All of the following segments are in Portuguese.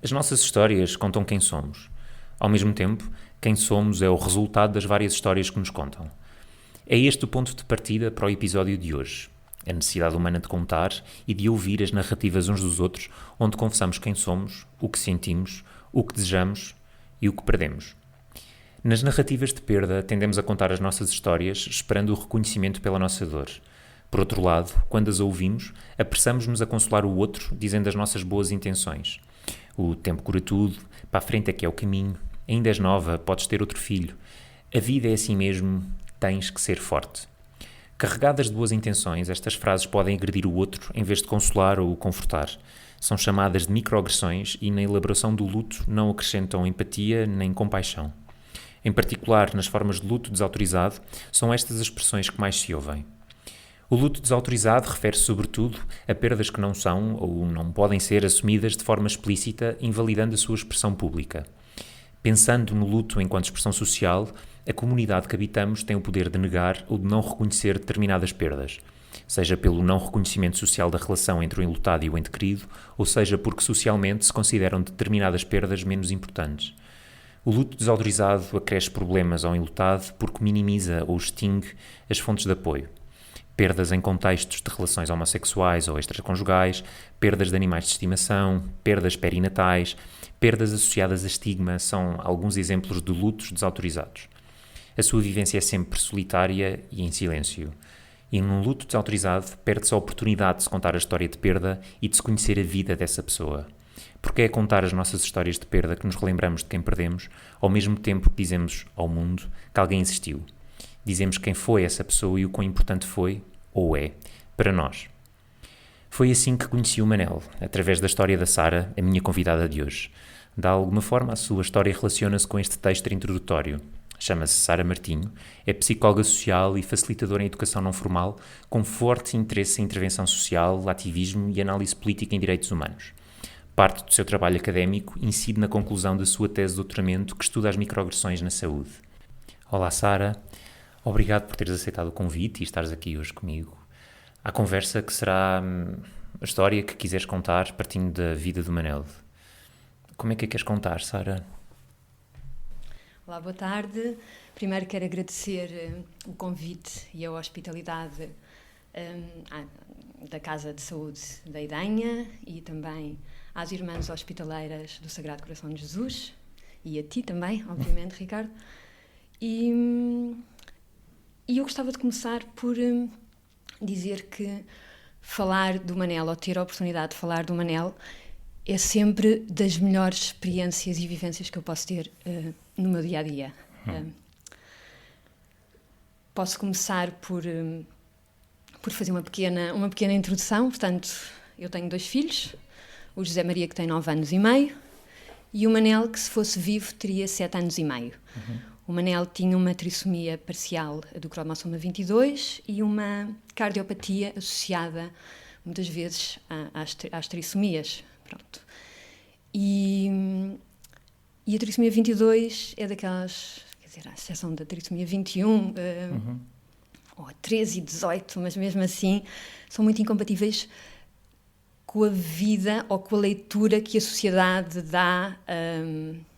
As nossas histórias contam quem somos. Ao mesmo tempo, quem somos é o resultado das várias histórias que nos contam. É este o ponto de partida para o episódio de hoje. A necessidade humana de contar e de ouvir as narrativas uns dos outros, onde confessamos quem somos, o que sentimos, o que desejamos e o que perdemos. Nas narrativas de perda, tendemos a contar as nossas histórias esperando o reconhecimento pela nossa dor. Por outro lado, quando as ouvimos, apressamos-nos a consolar o outro, dizendo as nossas boas intenções. O tempo cura tudo, para a frente é que é o caminho, ainda és nova, podes ter outro filho. A vida é assim mesmo, tens que ser forte. Carregadas de boas intenções, estas frases podem agredir o outro em vez de consolar ou confortar. São chamadas de microagressões e na elaboração do luto não acrescentam empatia nem compaixão. Em particular, nas formas de luto desautorizado, são estas as expressões que mais se ouvem. O luto desautorizado refere-se, sobretudo, a perdas que não são ou não podem ser assumidas de forma explícita, invalidando a sua expressão pública. Pensando no luto enquanto expressão social, a comunidade que habitamos tem o poder de negar ou de não reconhecer determinadas perdas, seja pelo não reconhecimento social da relação entre o enlutado e o ente querido, ou seja porque socialmente se consideram determinadas perdas menos importantes. O luto desautorizado acresce problemas ao enlutado porque minimiza ou extingue as fontes de apoio. Perdas em contextos de relações homossexuais ou extraconjugais, perdas de animais de estimação, perdas perinatais, perdas associadas a estigma são alguns exemplos de lutos desautorizados. A sua vivência é sempre solitária e em silêncio. E num luto desautorizado, perde-se a oportunidade de se contar a história de perda e de se conhecer a vida dessa pessoa. Porque é contar as nossas histórias de perda que nos relembramos de quem perdemos, ao mesmo tempo que dizemos ao mundo que alguém existiu. Dizemos quem foi essa pessoa e o quão importante foi, ou é, para nós. Foi assim que conheci o Manel, através da história da Sara, a minha convidada de hoje. De alguma forma, a sua história relaciona-se com este texto introdutório. Chama-se Sara Martinho, é psicóloga social e facilitadora em educação não formal, com forte interesse em intervenção social, ativismo e análise política em direitos humanos. Parte do seu trabalho académico incide na conclusão da sua tese de doutoramento que estuda as microagressões na saúde. Olá, Sara. Obrigado por teres aceitado o convite e estares aqui hoje comigo. À conversa que será a história que quiseres contar partindo da vida do Manel. Como é que a queres contar, Sara? Olá, boa tarde. Primeiro quero agradecer o convite e a hospitalidade da Casa de Saúde da Idenha e também às Irmãs Hospitaleiras do Sagrado Coração de Jesus e a ti também, obviamente, Ricardo. E eu gostava de começar por dizer que falar do Manel, ou ter a oportunidade de falar do Manel, é sempre das melhores experiências e vivências que eu posso ter no meu dia-a-dia. Posso começar por fazer uma pequena introdução. Portanto, eu tenho 2 filhos, o José Maria, que tem 9 anos e meio, e o Manel, que se fosse vivo teria 7 anos e meio. O Manel tinha uma trissomia parcial do cromossoma 22 e uma cardiopatia associada, muitas vezes, às trissomias. Pronto. E a trissomia 22 é daquelas, quer dizer, a exceção da trissomia 21, ou a 13 e 18, mas mesmo assim são muito incompatíveis com a vida ou com a leitura que a sociedade dá a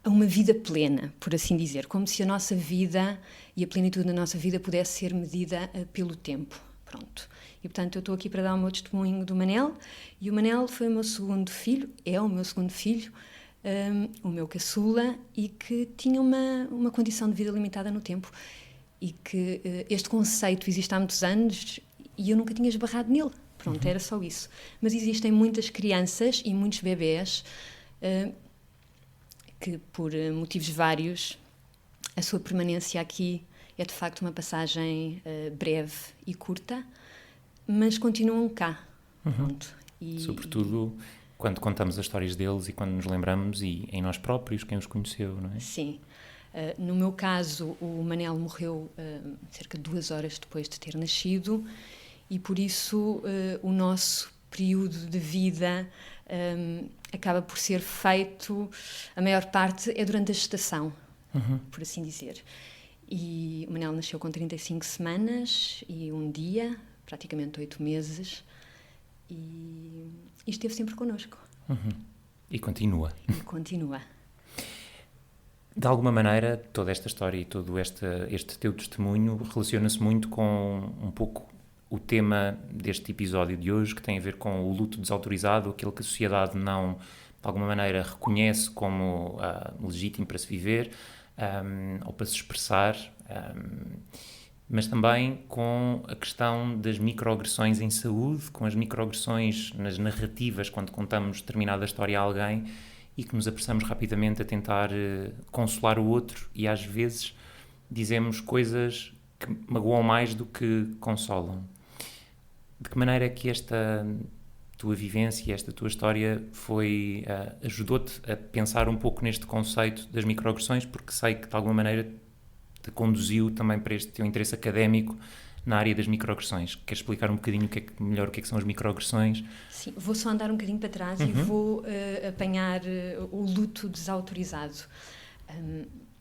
uma vida plena, por assim dizer, como se a nossa vida e a plenitude da nossa vida pudesse ser medida pelo tempo. Pronto. E, portanto, eu estou aqui para dar o meu testemunho do Manel, e o Manel foi o meu segundo filho, é o meu segundo filho, o meu caçula, e que tinha uma condição de vida limitada no tempo, e que este conceito existe há muitos anos e eu nunca tinha esbarrado nele. Pronto, era só isso. Mas existem muitas crianças e muitos bebés que, por motivos vários, a sua permanência aqui é de facto uma passagem breve e curta, mas continuam cá. Pronto. Sobretudo quando contamos as histórias deles e quando nos lembramos e em nós próprios quem os conheceu, não é? Sim. No meu caso, o Manel morreu cerca de 2 horas depois de ter nascido e, por isso, o nosso período de vida acaba por ser feito, a maior parte é durante a gestação, por assim dizer. E o Manel nasceu com 35 semanas e um dia, praticamente 8 meses, e esteve sempre connosco. E continua. E continua. De alguma maneira, toda esta história e todo este teu testemunho relaciona-se muito com um pouco o tema deste episódio de hoje, que tem a ver com o luto desautorizado, aquilo que a sociedade não, de alguma maneira, reconhece como legítimo para se viver ou para se expressar, mas também com a questão das microagressões em saúde, com as microagressões nas narrativas quando contamos determinada história a alguém e que nos apressamos rapidamente a tentar consolar o outro e às vezes dizemos coisas que magoam mais do que consolam. De que maneira é que esta tua vivência, esta tua história ajudou-te a pensar um pouco neste conceito das microagressões, porque sei que de alguma maneira te conduziu também para este teu interesse académico na área das microagressões. Queres explicar um bocadinho melhor o que é que são as microagressões? Sim, vou só andar um bocadinho para trás e vou apanhar o luto desautorizado.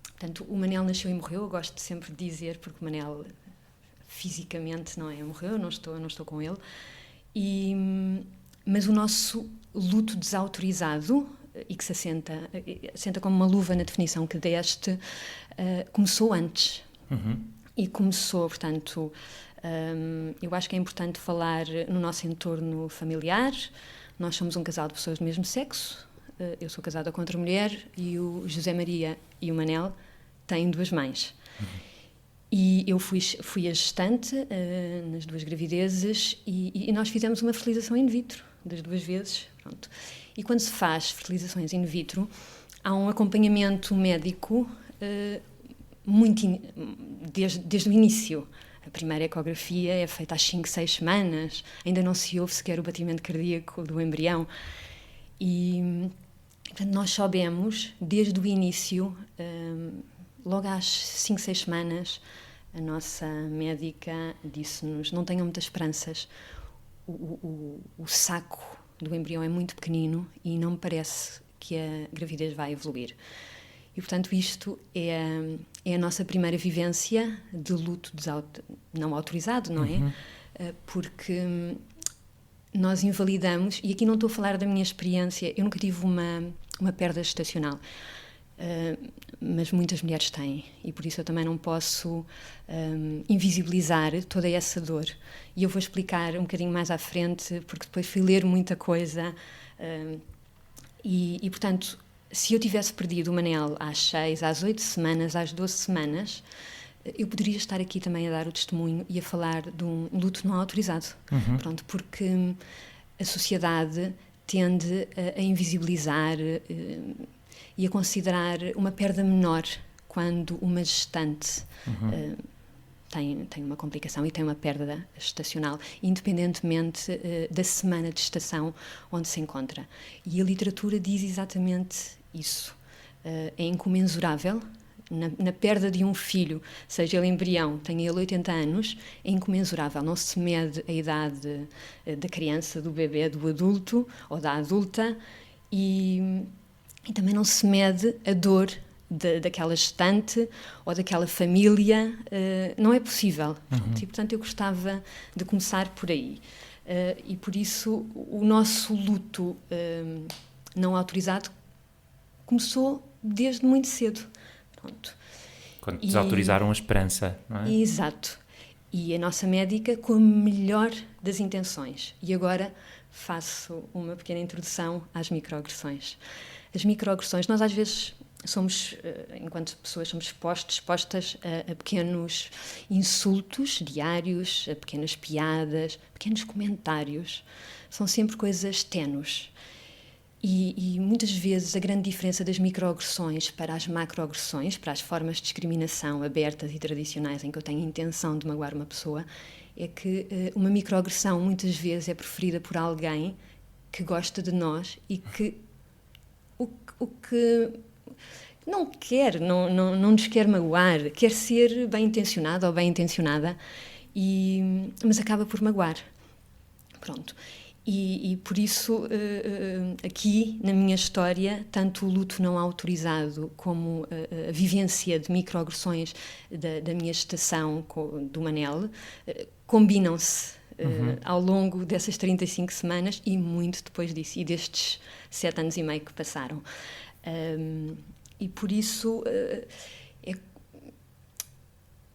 Portanto, o Manel nasceu e morreu, eu gosto sempre de dizer, porque o Manel fisicamente morreu, eu não estou com ele, mas o nosso luto desautorizado, e que se assenta como uma luva na definição que deste, começou antes. E começou, portanto, eu acho que é importante falar no nosso entorno familiar. Nós somos um casal de pessoas do mesmo sexo, eu sou casada com outra mulher e o José Maria e o Manel têm 2 mães. E eu fui a gestante nas 2 gravidezes e nós fizemos uma fertilização in vitro das 2 vezes. Pronto. E quando se faz fertilizações in vitro, há um acompanhamento médico desde o início. A primeira ecografia é feita às 5, 6 semanas, ainda não se ouve sequer o batimento cardíaco do embrião. E, portanto, nós soubemos desde o início, logo às 5, 6 semanas, a nossa médica disse-nos: não tenham muitas esperanças, o saco do embrião é muito pequenino e não me parece que a gravidez vai evoluir. E, portanto, isto é a nossa primeira vivência de luto não autorizado, não é? Porque nós invalidamos, e aqui não estou a falar da minha experiência, eu nunca tive uma perda gestacional, mas muitas mulheres têm, e por isso eu também não posso invisibilizar toda essa dor. E eu vou explicar um bocadinho mais à frente, porque depois fui ler muita coisa, e portanto, se eu tivesse perdido o Manel às 6, às 8 semanas, às 12 semanas, eu poderia estar aqui também a dar o testemunho e a falar de um luto não autorizado. Pronto, porque a sociedade tende a invisibilizar e a considerar uma perda menor quando uma gestante tem uma complicação e tem uma perda gestacional, independentemente da semana de gestação onde se encontra. E a literatura diz exatamente isso. É incomensurável. Na perda de um filho, seja ele embrião, tenha ele 80 anos, é incomensurável. Não se mede a idade da criança, do bebê, do adulto ou da adulta, e também não se mede a dor daquela gestante ou daquela família. Não é possível. E, portanto, eu gostava de começar por aí. E por isso o nosso luto não autorizado começou desde muito cedo. Pronto. Quando desautorizaram a esperança, não é? Exato. E a nossa médica com a melhor das intenções. E agora faço uma pequena introdução às microagressões. As microagressões, nós às vezes somos, enquanto pessoas, somos expostas a pequenos insultos diários, a pequenas piadas, pequenos comentários. São sempre coisas ténues. E muitas vezes a grande diferença das microagressões para as macroagressões, para as formas de discriminação abertas e tradicionais em que eu tenho a intenção de magoar uma pessoa, é que uma microagressão muitas vezes é preferida por alguém que gosta de nós e que o que não quer, não nos quer magoar, quer ser bem-intencionado ou bem-intencionada, mas acaba por magoar. Pronto. E por isso, aqui na minha história, tanto o luto não autorizado como a vivência de microagressões da minha gestação do Manel combinam-se ao longo dessas 35 semanas e muito depois disso, e destes 7 anos e meio que passaram. E por isso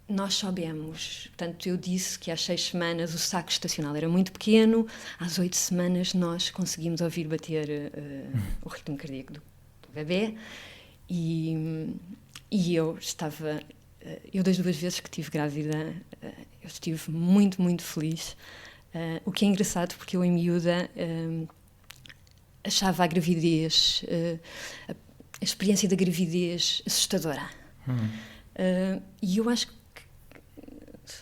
nós soubemos, portanto eu disse que às 6 semanas o saco estacional era muito pequeno, às 8 semanas nós conseguimos ouvir bater o ritmo cardíaco do bebê, e eu estava, eu das 2 vezes que estive grávida, eu estive muito, muito feliz, o que é engraçado porque eu em miúda achava a gravidez, a experiência da gravidez assustadora. E eu acho que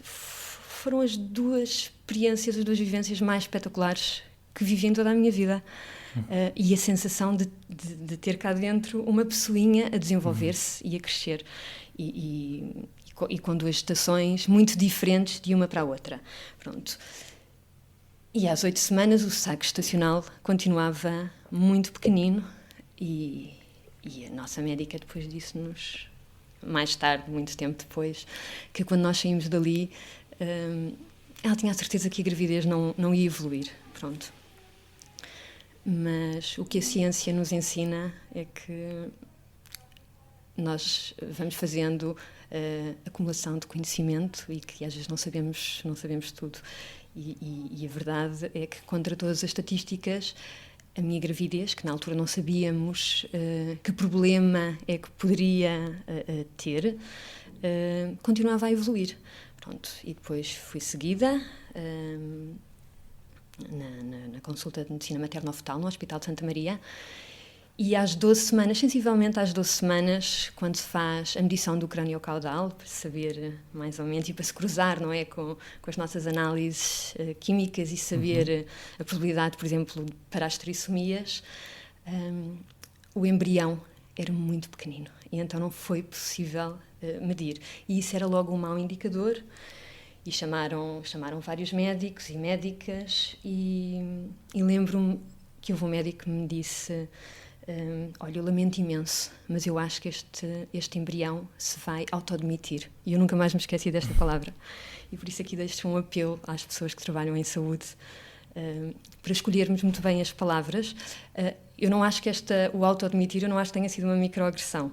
foram as 2 experiências, as 2 vivências mais espetaculares que vivi em toda a minha vida. E a sensação de ter cá dentro uma pessoinha a desenvolver-se e a crescer. E com 2 estações muito diferentes de uma para a outra. Pronto. E às 8 semanas o saco estacional continuava muito pequenino e a nossa médica depois disse-nos, mais tarde, muito tempo depois, que quando nós saímos dali, ela tinha a certeza que a gravidez não ia evoluir. Pronto. Mas o que a ciência nos ensina é que nós vamos fazendo acumulação de conhecimento e que às vezes não sabemos tudo. E a verdade é que, contra todas as estatísticas, a minha gravidez, que na altura não sabíamos que problema é que poderia ter, continuava a evoluir. Pronto, e depois fui seguida na consulta de medicina materno-fetal no Hospital de Santa Maria, e às 12 semanas, sensivelmente às 12 semanas, quando se faz a medição do crânio-caudal, para saber mais ou menos, e para se cruzar, não é, com as nossas análises químicas e saber a probabilidade, por exemplo, para as trissomias, o embrião era muito pequenino, e então não foi possível medir. E isso era logo um mau indicador, e chamaram vários médicos e médicas, e lembro-me que houve um médico que me disse: olha, eu lamento imenso, mas eu acho que este embrião se vai autodemitir. E eu nunca mais me esqueci desta palavra. E por isso aqui deixo um apelo às pessoas que trabalham em saúde para escolhermos muito bem as palavras. Eu não acho que o autodemitir, eu não acho que tenha sido uma microagressão.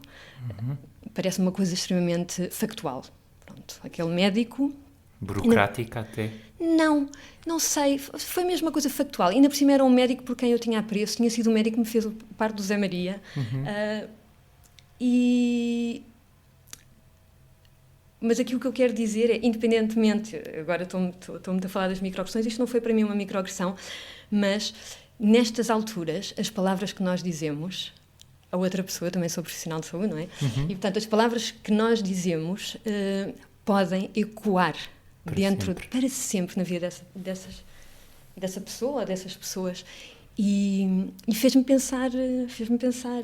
Parece uma coisa extremamente factual. Pronto, aquele médico... Burocrática até? Não sei, foi mesmo uma coisa factual. Ainda por cima era um médico por quem eu tinha apreço, tinha sido o médico que me fez o parto do Zé Maria. Mas aqui o que eu quero dizer é, independentemente, agora estou-me a falar das microagressões, isto não foi para mim uma microagressão, mas nestas alturas, as palavras que nós dizemos, a outra pessoa, também sou profissional de saúde, não é? E portanto as palavras que nós dizemos podem ecoar para sempre na vida dessa pessoa, dessas pessoas, e fez-me pensar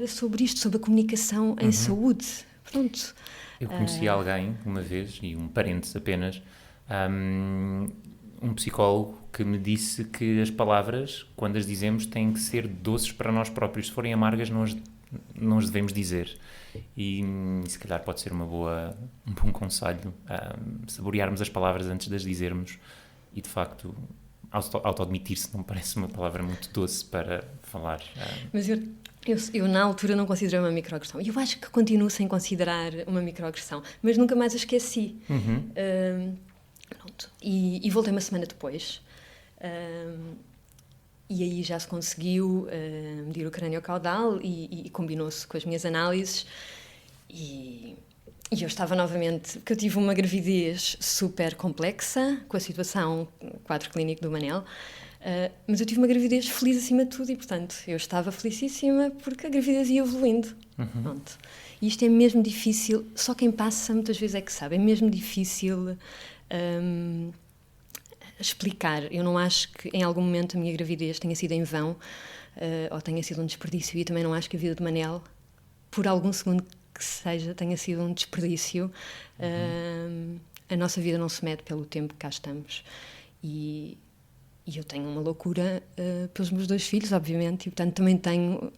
sobre isto, sobre a comunicação em saúde. Pronto. Eu conheci alguém uma vez, e um parênteses apenas, um psicólogo que me disse que as palavras, quando as dizemos, têm que ser doces para nós próprios. Se forem amargas, não as devemos dizer. E se calhar pode ser um bom conselho saborearmos as palavras antes de as dizermos, e de facto autoadmitir-se não me parece uma palavra muito doce para falar. Mas eu na altura não considerei uma microagressão, e eu acho que continuo sem considerar uma microagressão, mas nunca mais a esqueci. Pronto. E voltei uma semana depois, e aí já se conseguiu medir o crânio-caudal e combinou-se com as minhas análises, e eu estava novamente, porque eu tive uma gravidez super complexa, com a situação, quadro clínico do Manel, mas eu tive uma gravidez feliz acima de tudo, e portanto eu estava felicíssima porque a gravidez ia evoluindo. Pronto. E isto é mesmo difícil, só quem passa muitas vezes é que sabe, é mesmo difícil explicar. Eu não acho que em algum momento a minha gravidez tenha sido em vão, ou tenha sido um desperdício, e também não acho que a vida de Manel, por algum segundo que seja, tenha sido um desperdício. A nossa vida não se mede pelo tempo que cá estamos, e eu tenho uma loucura pelos meus 2 filhos, obviamente, e portanto também tenho,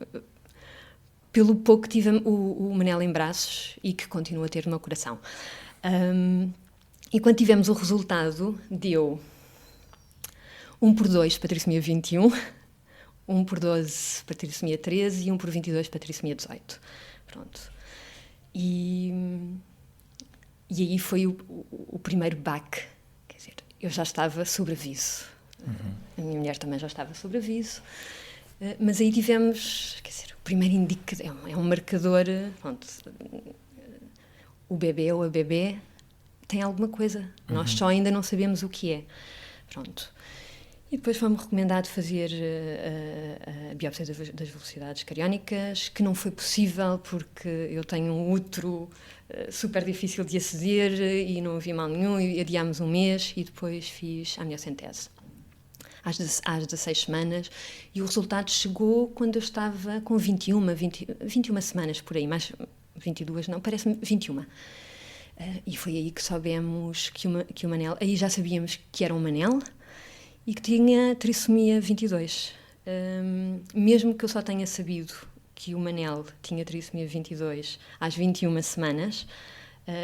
pelo pouco que tive o Manel em braços e que continuo a ter no meu coração. E quando tivemos o resultado, deu 1 por 2 para trissomia 21, 1 por 12 para trissomia 13 e 1 por 22 para trissomia 18. Pronto. E aí foi o primeiro baque. Quer dizer, eu já estava sob aviso. A minha mulher também já estava sob aviso. Mas aí tivemos, quer dizer, o primeiro indicador, é um marcador, pronto, o bebê ou a bebê tem alguma coisa. Nós só ainda não sabemos o que é. Pronto. E depois foi-me recomendado fazer a biópsia das velocidades cariónicas, que não foi possível porque eu tenho um útero super difícil de aceder e não havia mal nenhum, e adiámos um mês e depois fiz a amniocentese às 16 semanas, e o resultado chegou quando eu estava com 21 semanas por aí, mais 22 não, parece-me 21. E foi aí que soubemos que o Manel, aí já sabíamos que era um Manel e que tinha trissomia 22. Mesmo que eu só tenha sabido que o Manel tinha trissomia 22 às 21 semanas,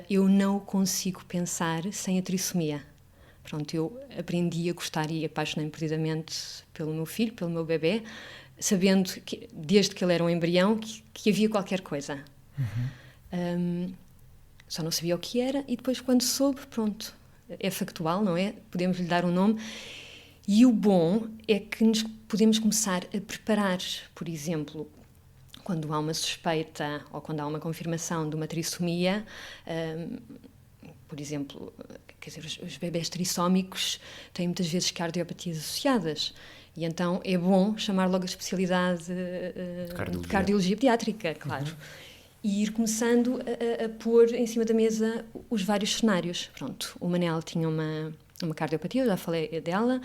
eu não o consigo pensar sem a trissomia. Pronto, eu aprendi a gostar e apaixonei-me perdidamente pelo meu filho, pelo meu bebê, sabendo, que, desde que ele era um embrião, que havia qualquer coisa. Só não sabia o que era, e depois, quando soube, pronto, é factual, não é? Podemos lhe dar um nome. E o bom é que nos podemos começar a preparar, por exemplo, quando há uma suspeita ou quando há uma confirmação de uma trissomia, por exemplo, quer dizer, os bebés trissómicos têm muitas vezes cardiopatias associadas, e então é bom chamar logo a especialidade de cardiologia pediátrica, claro. E ir começando a pôr em cima da mesa os vários cenários. Pronto, o Manel tinha uma cardiopatia, eu já falei dela.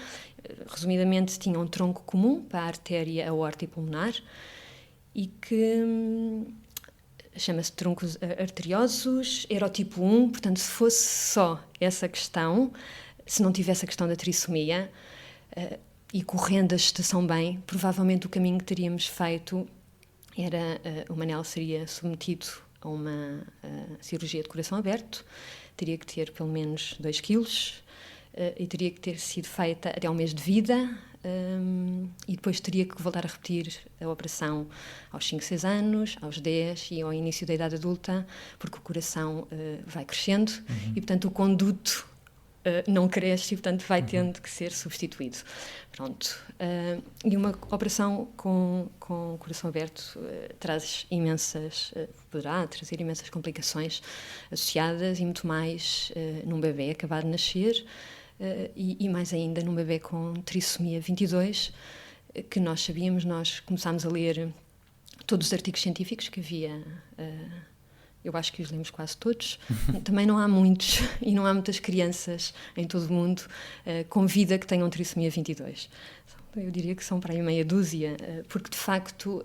Resumidamente, tinha um tronco comum para a artéria aorta e pulmonar, e que chama-se troncos arteriosos, era o tipo 1, portanto, se fosse só essa questão, se não tivesse a questão da trissomia, e correndo a gestação bem, provavelmente o caminho que teríamos feito era, o Manel seria submetido a uma cirurgia de coração aberto, teria que ter pelo menos 2 quilos, e teria que ter sido feita até ao mês de vida, e depois teria que voltar a repetir a operação aos 5, 6 anos, aos 10 e ao início da idade adulta, porque o coração vai crescendo e, portanto, o conduto não cresce e, portanto, vai tendo que ser substituído. Pronto. E uma operação com o coração aberto poderá trazer imensas complicações associadas, e muito mais num bebê acabado de nascer, e mais ainda num bebê com trissomia 22, que nós sabíamos, nós começámos a ler todos os artigos científicos que havia. Eu acho que os lemos quase todos. Também não há muitos, e não há muitas crianças em todo o mundo com vida que tenham trissomia 22. Eu diria que são para aí meia dúzia, porque de facto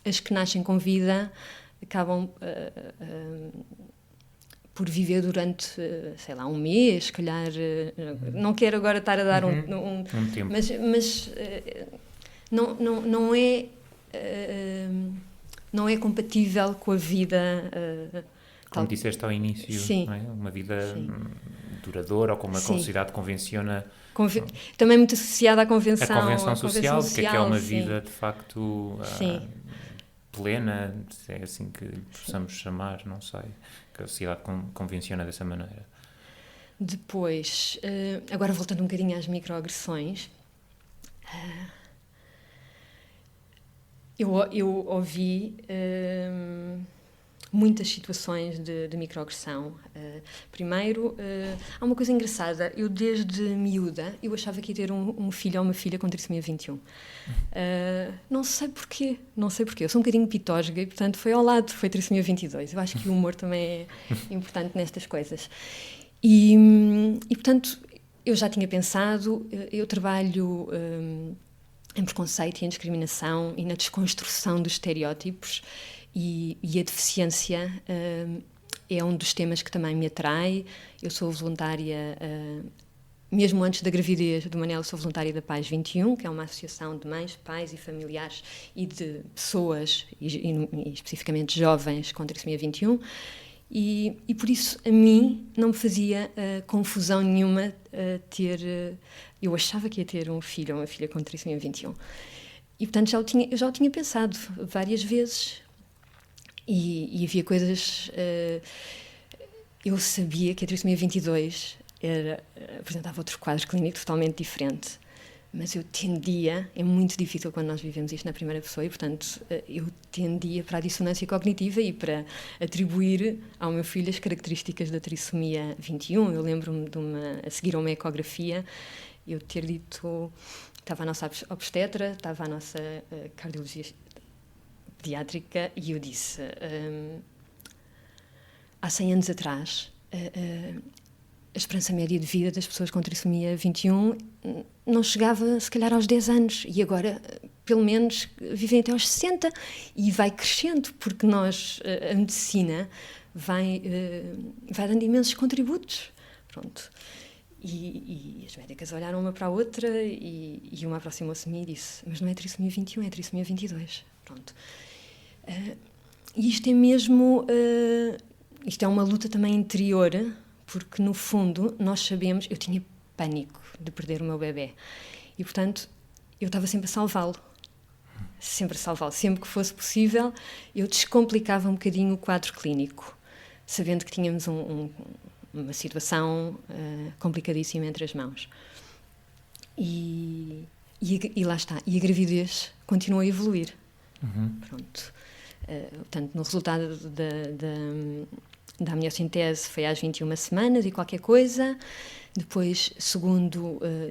as que nascem com vida acabam por viver durante, sei lá, um mês, se calhar. Não quero agora estar a dar um tempo. Mas não é compatível com a vida. Como disseste ao início, não é? Uma vida duradoura, ou como a sociedade convenciona. Também muito associada à convenção. A convenção social, que é uma vida de facto plena, é assim que possamos chamar, não sei, que a sociedade convenciona dessa maneira. Depois, agora voltando um bocadinho às microagressões, eu ouvi muitas situações de microagressão. Primeiro, há uma coisa engraçada. Eu, desde miúda, eu achava que ia ter um filho ou uma filha com trissomia 21. Não sei porquê. Eu sou um bocadinho pitósga e, portanto, foi ao lado, foi trissomia 22. Eu acho que o humor também é importante nestas coisas. E portanto, eu já tinha pensado, eu trabalho em preconceito e em discriminação e na desconstrução dos estereótipos, e a deficiência é um dos temas que também me atrai. Eu sou voluntária, mesmo antes da gravidez do Manel, sou voluntária da Pais 21, que é uma associação de mães, pais e familiares e de pessoas, e especificamente jovens, com trissomia 21. E por isso a mim não me fazia confusão nenhuma ter Eu achava que ia ter um filho ou uma filha com trissomia 21. E, portanto, eu já o tinha pensado várias vezes. E havia coisas... eu sabia que a trissomia 22 apresentava outro quadro clínico totalmente diferente. Mas eu tendia, é muito difícil quando nós vivemos isto na primeira pessoa, e portanto eu tendia para a dissonância cognitiva e para atribuir ao meu filho as características da trissomia 21. Eu lembro-me a seguir a uma ecografia, eu ter dito, estava a nossa obstetra, estava a nossa cardiologia pediátrica, e eu disse, há 100 anos atrás, a esperança média de vida das pessoas com trissomia 21 não chegava, se calhar, aos 10 anos. E agora, pelo menos, vivem até aos 60. E vai crescendo, porque a medicina vai dando imensos contributos. Pronto. E as médicas olharam uma para a outra e uma aproximou-se de mim e disse, mas não é trissomia 21, é trissomia 22. Pronto. E isto é mesmo... isto é uma luta também interior, porque, no fundo, nós sabemos... Eu tinha pânico de perder o meu bebê. E, portanto, eu estava sempre a salvá-lo. Sempre a salvá-lo. Sempre que fosse possível, eu descomplicava um bocadinho o quadro clínico, sabendo que tínhamos uma situação complicadíssima entre as mãos. E lá está. E a gravidez continuou a evoluir. Pronto. Portanto, no resultado da amniocentese foi às 21 semanas e qualquer coisa. Depois,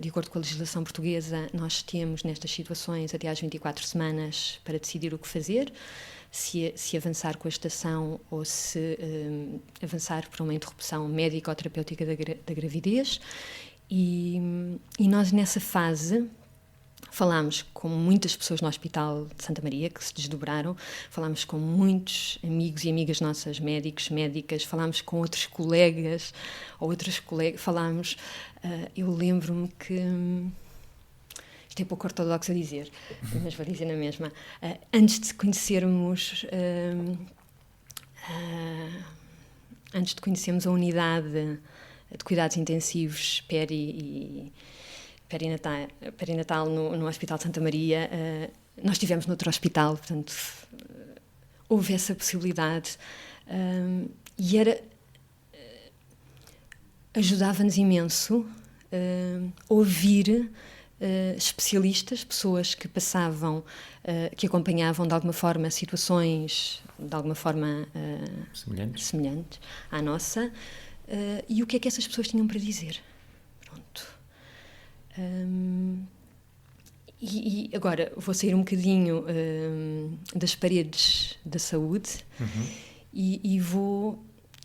de acordo com a legislação portuguesa, nós temos nestas situações até às 24 semanas para decidir o que fazer, se avançar com a gestação ou se avançar para uma interrupção médica ou terapêutica da gravidez. E nós, nessa fase, falámos com muitas pessoas no Hospital de Santa Maria que se desdobraram, falámos com muitos amigos e amigas nossas, médicos, médicas, falámos com outros colegas ou outras colegas, falámos... eu lembro-me que... isto é pouco ortodoxo a dizer, mas vou dizer na mesma. Antes de conhecermos a unidade de cuidados intensivos perinatal no Hospital de Santa Maria, nós estivemos noutro hospital, portanto houve essa possibilidade, e ajudava-nos imenso ouvir especialistas, pessoas que passavam, que acompanhavam de alguma forma situações de alguma forma semelhantes à nossa, e o que é que essas pessoas tinham para dizer. Pronto. E agora vou sair um bocadinho das paredes da saúde e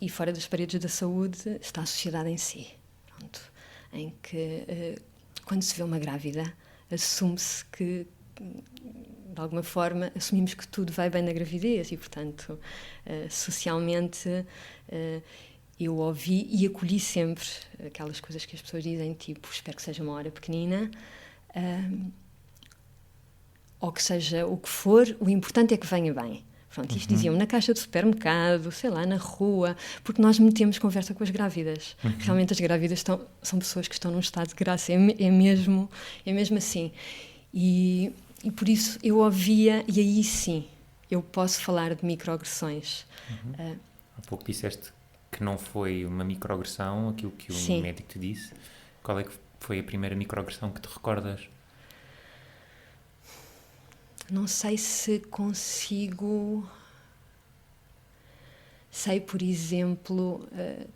fora das paredes da saúde está a sociedade em si. Pronto. Em que quando se vê uma grávida, assume-se que, de alguma forma, assumimos que tudo vai bem na gravidez e, portanto, socialmente, eu ouvi e acolhi sempre aquelas coisas que as pessoas dizem, tipo, espero que seja uma hora pequenina, ou que seja o que for, o importante é que venha bem. Pronto, isto diziam na caixa do supermercado, sei lá, na rua, porque nós metemos conversa com as grávidas. Realmente as grávidas são pessoas que estão num estado de graça, é mesmo assim. E por isso eu ouvia, e aí sim, eu posso falar de microagressões. Há pouco disseste que não foi uma microagressão, aquilo que o médico te disse. Qual é que foi a primeira microagressão que te recordas? Não sei se consigo... Sei, por exemplo,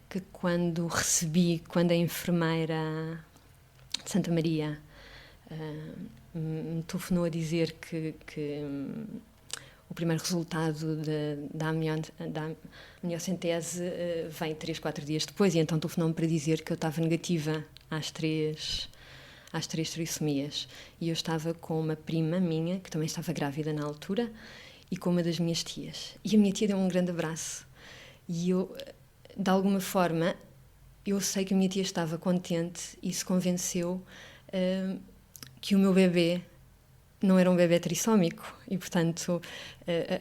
que quando a enfermeira de Santa Maria me telefonou a dizer que o primeiro resultado da amniocentese vem 3-4 dias depois, e então telefonou-me para dizer que eu estava negativa às três trissomias. E eu estava com uma prima minha, que também estava grávida na altura, e com uma das minhas tias. E a minha tia deu-me um grande abraço. E eu, de alguma forma, eu sei que a minha tia estava contente e se convenceu que o meu bebê não era um bebê trissómico. E, portanto,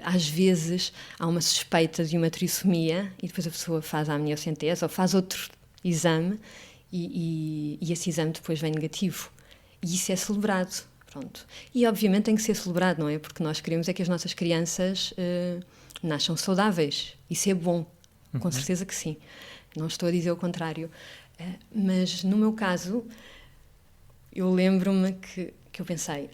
às vezes há uma suspeita de uma trissomia e depois a pessoa faz a amniocentese ou faz outro exame e esse exame depois vem negativo. E isso é celebrado. Pronto. E obviamente tem que ser celebrado, não é? Porque nós queremos é que as nossas crianças nasçam saudáveis. Isso é bom, com certeza que sim. Não estou a dizer o contrário. Mas no meu caso, eu lembro-me que eu pensei,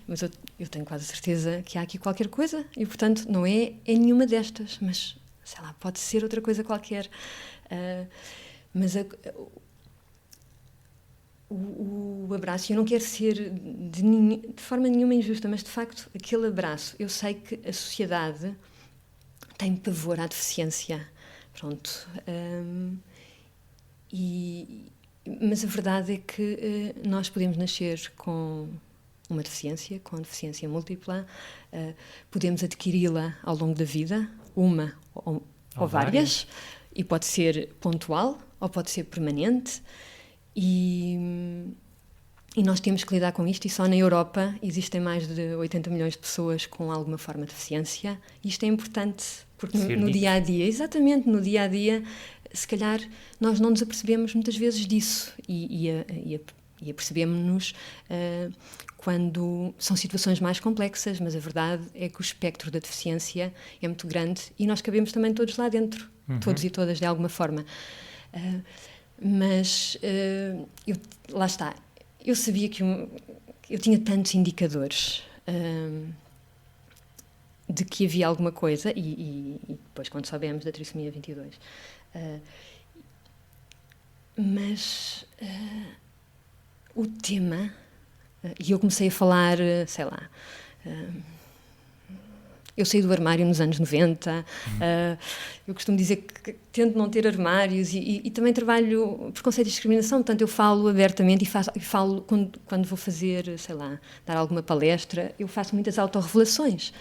mas eu tenho quase certeza que há aqui qualquer coisa e, portanto, não é nenhuma destas, mas, sei lá, pode ser outra coisa qualquer. Mas o abraço, eu não quero ser de forma nenhuma injusta, mas, de facto, aquele abraço, eu sei que a sociedade tem pavor à deficiência. Pronto. Mas a verdade é que nós podemos nascer com uma deficiência, com deficiência múltipla, podemos adquiri-la ao longo da vida, uma ou várias, e pode ser pontual ou pode ser permanente, e nós temos que lidar com isto, e só na Europa existem mais de 80 milhões de pessoas com alguma forma de deficiência, e isto é importante, porque no dia-a-dia, exatamente, no dia-a-dia, se calhar nós não nos apercebemos muitas vezes disso, e apercebemos-nos quando são situações mais complexas, mas a verdade é que o espectro da deficiência é muito grande e nós cabemos também todos lá dentro, todos e todas, de alguma forma. Lá está, eu sabia que eu tinha tantos indicadores de que havia alguma coisa, e depois quando soubemos da trissomia 22, mas o tema, e eu comecei a falar, sei lá, eu saí do armário nos anos 90, eu costumo dizer que tento não ter armários, e também trabalho preconceito e discriminação, portanto eu falo abertamente e falo quando vou fazer, sei lá, dar alguma palestra, eu faço muitas autorrevelações.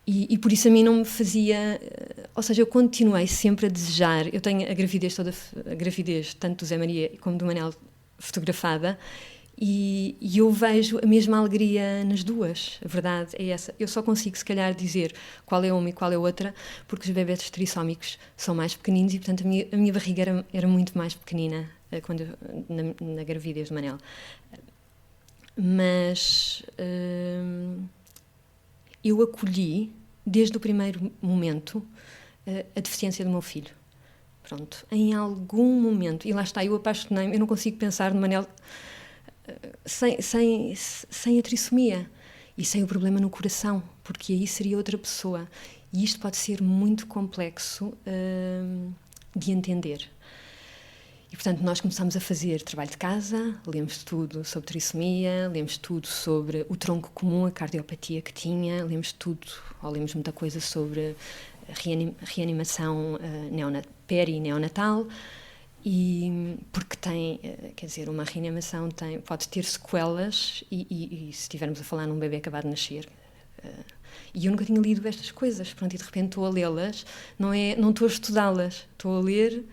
E por isso a mim não me fazia... Ou seja, eu continuei sempre a desejar... Eu tenho a gravidez tanto do Zé Maria como do Manel fotografada, e eu vejo a mesma alegria nas duas. A verdade é essa. Eu só consigo, se calhar, dizer qual é uma e qual é outra, porque os bebés trissómicos são mais pequeninos e, portanto, a minha barriga era muito mais pequenina na gravidez do Manel. Mas... eu acolhi, desde o primeiro momento, a deficiência do meu filho. Pronto, em algum momento, e lá está, eu apaixonei-me, eu não consigo pensar no Manel sem a trissomia e sem o problema no coração, porque aí seria outra pessoa. E isto pode ser muito complexo de entender. E, portanto, nós começámos a fazer trabalho de casa, lemos tudo sobre trissomia, lemos tudo sobre o tronco comum, a cardiopatia que tinha, lemos muita coisa sobre reanimação peri-neonatal, e porque uma reanimação pode ter sequelas, e se estivermos a falar num bebê acabado de nascer, e eu nunca tinha lido estas coisas, pronto, e de repente estou a lê-las, não estou a estudá-las, estou a ler...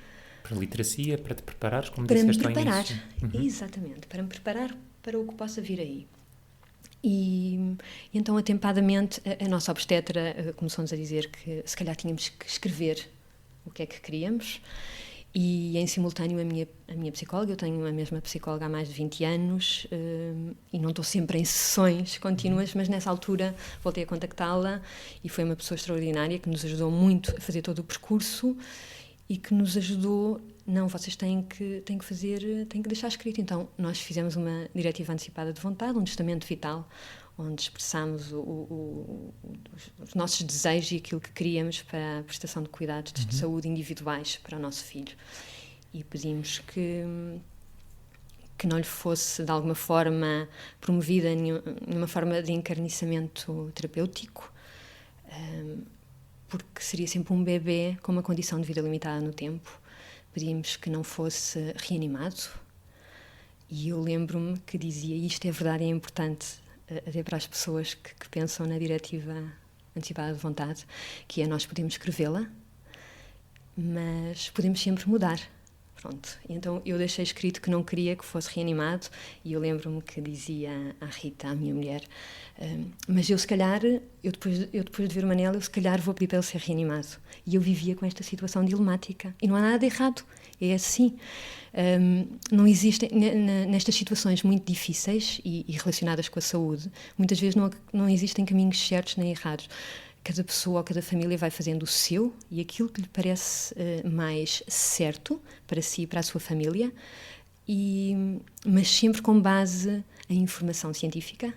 Para a literacia, para te preparares, como para disseste me ao preparar, início. exatamente, para me preparar para o que possa vir aí. E então, atempadamente, a nossa obstetra começou-nos a dizer que se calhar tínhamos que escrever o que é que queríamos, e em simultâneo a minha psicóloga, eu tenho a mesma psicóloga há mais de 20 anos, e não estou sempre em sessões contínuas, mas nessa altura voltei a contactá-la, e foi uma pessoa extraordinária que nos ajudou muito a fazer todo o percurso, e que nos ajudou, vocês têm que deixar escrito. Então, nós fizemos uma diretiva antecipada de vontade, um testamento vital, onde expressámos os nossos desejos e aquilo que queríamos para a prestação de cuidados de saúde individuais para o nosso filho. E pedimos que não lhe fosse, de alguma forma, promovida nenhuma forma de encarniçamento terapêutico, porque seria sempre um bebê com uma condição de vida limitada no tempo. Pedimos que não fosse reanimado, e eu lembro-me que dizia, e isto é verdade e é importante até para as pessoas que pensam na diretiva antecipada de vontade, que é: nós podemos escrevê-la, mas podemos sempre mudar. Pronto. E então eu deixei escrito que não queria que fosse reanimado, e eu lembro-me que dizia à Rita, à minha mulher, mas eu se calhar, eu depois de ver o Manel, eu se calhar vou pedir para ele ser reanimado. E eu vivia com esta situação dilemática. E não há nada de errado, é assim. Não existem, nestas situações muito difíceis e relacionadas com a saúde, muitas vezes não existem caminhos certos nem errados. Cada pessoa ou cada família vai fazendo o seu e aquilo que lhe parece mais certo para si e para a sua família, mas sempre com base em informação científica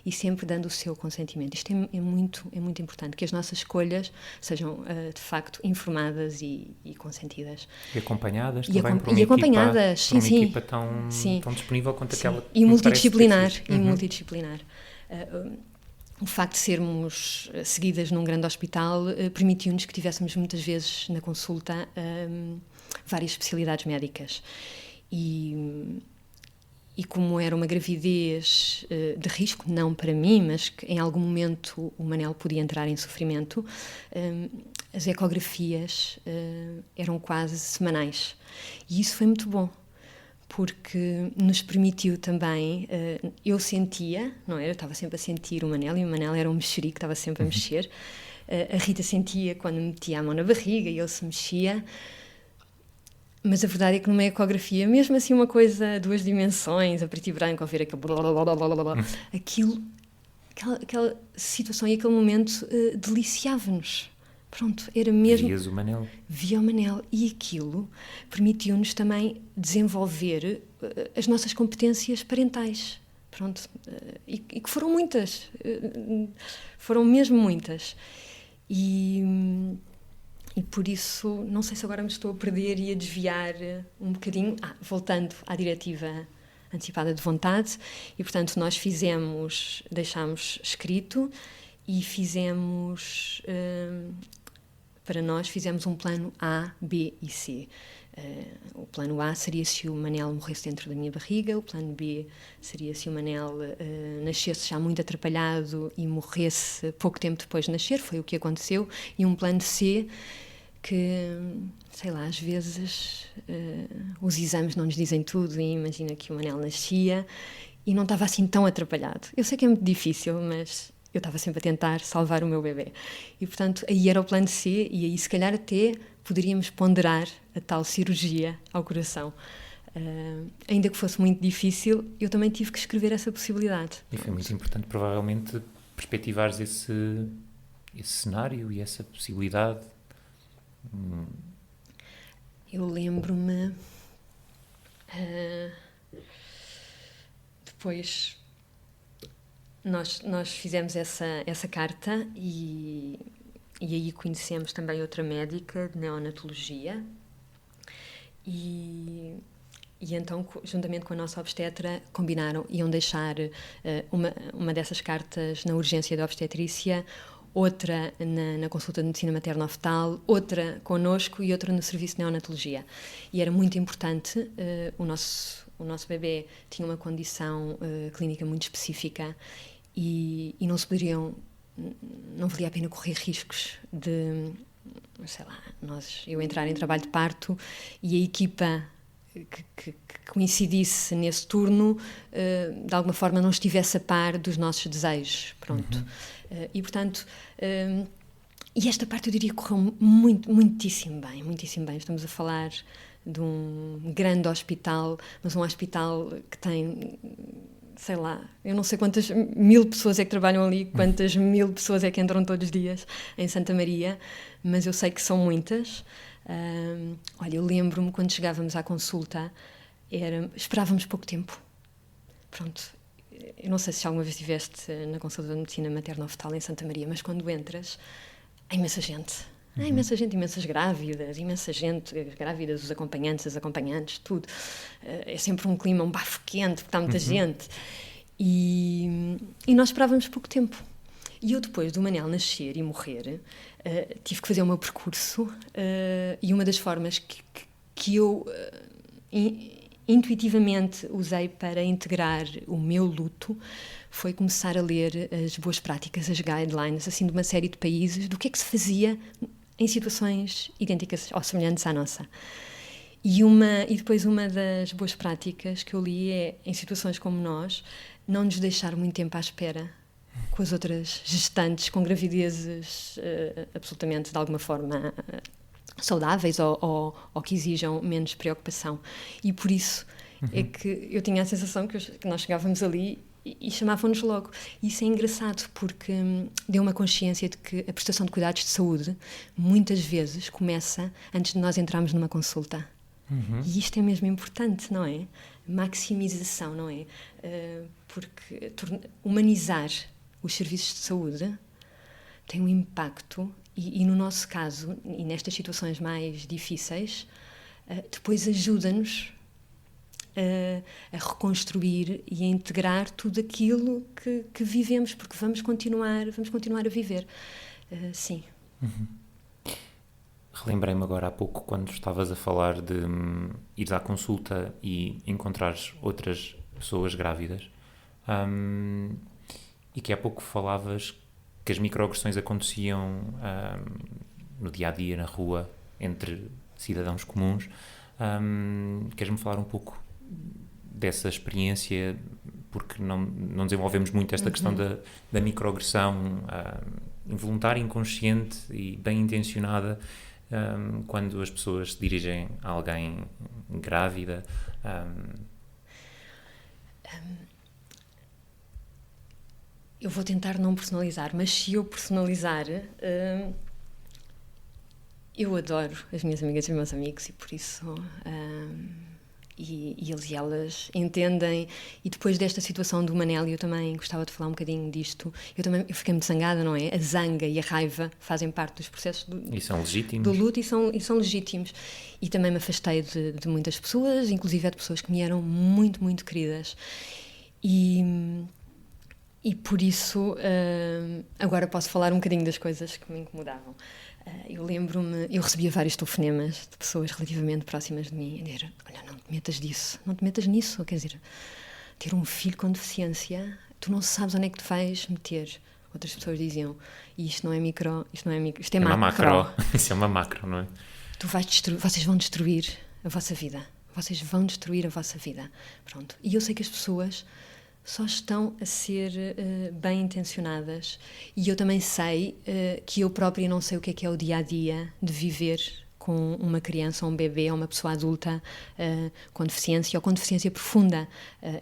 e sempre dando o seu consentimento. Isto é muito importante, que as nossas escolhas sejam, de facto, informadas e consentidas. E acompanhadas também por uma equipa tão disponível quanto aquela e multidisciplinar. O facto de sermos seguidas num grande hospital permitiu-nos que tivéssemos muitas vezes na consulta várias especialidades médicas. E como era uma gravidez de risco, não para mim, mas que em algum momento o Manel podia entrar em sofrimento, as ecografias eram quase semanais. E isso foi muito bom, porque nos permitiu também, eu sentia, não era? Eu estava sempre a sentir o Manel, e o Manel era um mexerico, estava sempre a mexer. A Rita sentia quando me metia a mão na barriga e ele se mexia, mas a verdade é que numa ecografia, mesmo assim uma coisa, 2 dimensões, a preto e branco, a ver aquela situação e aquele momento deliciava-nos. Pronto, era mesmo... Vias o Manel. Via o Manel. E aquilo permitiu-nos também desenvolver as nossas competências parentais. Pronto. E que foram muitas. Foram mesmo muitas. E por isso, não sei se agora me estou a perder e a desviar um bocadinho. Voltando à diretiva antecipada de vontade. E, portanto, nós deixámos escrito e fizemos... Para nós fizemos um plano A, B e C. O plano A seria se o Manel morresse dentro da minha barriga, o plano B seria se o Manel nascesse já muito atrapalhado e morresse pouco tempo depois de nascer, foi o que aconteceu, e um plano C que, sei lá, às vezes os exames não nos dizem tudo, e imagina que o Manel nascia e não estava assim tão atrapalhado. Eu sei que é muito difícil, mas... eu estava sempre a tentar salvar o meu bebê. E, portanto, aí era o plano C, e aí, se calhar, até poderíamos ponderar a tal cirurgia ao coração. Ainda que fosse muito difícil, eu também tive que escrever essa possibilidade. E foi muito importante, provavelmente, perspectivares esse cenário e essa possibilidade. Eu lembro-me... depois... Nós fizemos essa carta e aí conhecemos também outra médica de neonatologia e então, juntamente com a nossa obstetra, iam deixar uma dessas cartas na urgência da obstetrícia, outra na consulta de medicina materno-fetal, outra connosco e outra no serviço de neonatologia. E era muito importante, o nosso bebê tinha uma condição clínica muito específica e não valia a pena correr riscos de, sei lá, eu entrar em trabalho de parto e a equipa que coincidisse nesse turno, de alguma forma não estivesse a par dos nossos desejos, pronto. E, portanto, e esta parte eu diria que correu muitíssimo bem. Estamos a falar de um grande hospital, mas um hospital que tem... sei lá, eu não sei quantas 1000 pessoas é que trabalham ali, quantas 1000 pessoas é que entram todos os dias em Santa Maria, mas eu sei que são muitas. Olha, eu lembro-me quando chegávamos à consulta, esperávamos pouco tempo. Pronto, eu não sei se alguma vez estiveste na consulta de medicina materno-fetal em Santa Maria, mas quando entras, há imensa gente. Há imensa gente, imensas grávidas, as grávidas, os acompanhantes, as acompanhantes, tudo. É sempre um clima, um bafo quente, porque está muita gente. E nós esperávamos pouco tempo. E eu, depois do Manel nascer e morrer, tive que fazer o meu percurso, e uma das formas que eu intuitivamente usei para integrar o meu luto foi começar a ler as boas práticas, as guidelines, assim, de uma série de países, do que é que se fazia em situações idênticas ou semelhantes à nossa. E depois uma das boas práticas que eu li é, em situações como nós, não nos deixar muito tempo à espera com as outras gestantes com gravidezes absolutamente, de alguma forma, saudáveis ou que exijam menos preocupação. E por isso é que eu tinha a sensação que nós chegávamos ali e chamavam-nos logo. E isso é engraçado, porque deu uma consciência de que a prestação de cuidados de saúde muitas vezes começa antes de nós entrarmos numa consulta. E isto é mesmo importante, não é? Maximização, não é? Porque humanizar os serviços de saúde tem um impacto e no nosso caso, e nestas situações mais difíceis, depois ajuda-nos a reconstruir e a integrar tudo aquilo que vivemos, porque vamos continuar a viver. Sim. Relembrei-me agora há pouco, quando estavas a falar de ires à consulta e encontrares outras pessoas grávidas, e que há pouco falavas que as microagressões aconteciam no dia-a-dia, na rua, entre cidadãos comuns. Queres-me falar um pouco dessa experiência, porque não desenvolvemos muito esta questão da microagressão involuntária, inconsciente e bem intencionada, quando as pessoas se dirigem a alguém grávida. Eu vou tentar não personalizar, mas se eu personalizar, eu adoro as minhas amigas e os meus amigos e por isso e eles e elas entendem. E depois desta situação do Manel, eu também gostava de falar um bocadinho disto, eu fiquei muito zangada, não é? A zanga e a raiva fazem parte dos processos E são legítimos. do luto e são legítimos. E também me afastei de muitas pessoas, inclusive de pessoas que me eram muito, muito queridas. E por isso, agora posso falar um bocadinho das coisas que me incomodavam. Eu lembro-me, eu recebia vários telefonemas de pessoas relativamente próximas de mim a dizer: olha, não te metas disso, não te metas nisso. Quer dizer, ter um filho com deficiência, tu não sabes onde é que te vais meter. Outras pessoas diziam: e isto não é micro, isto é macro. Isso é uma macro, não é? Vocês vão destruir a vossa vida. Vocês vão destruir a vossa vida. Pronto. E eu sei que as pessoas só estão a ser bem intencionadas, e eu também sei que eu própria não sei o que é o dia-a-dia de viver com uma criança ou um bebê ou uma pessoa adulta com deficiência ou com deficiência profunda.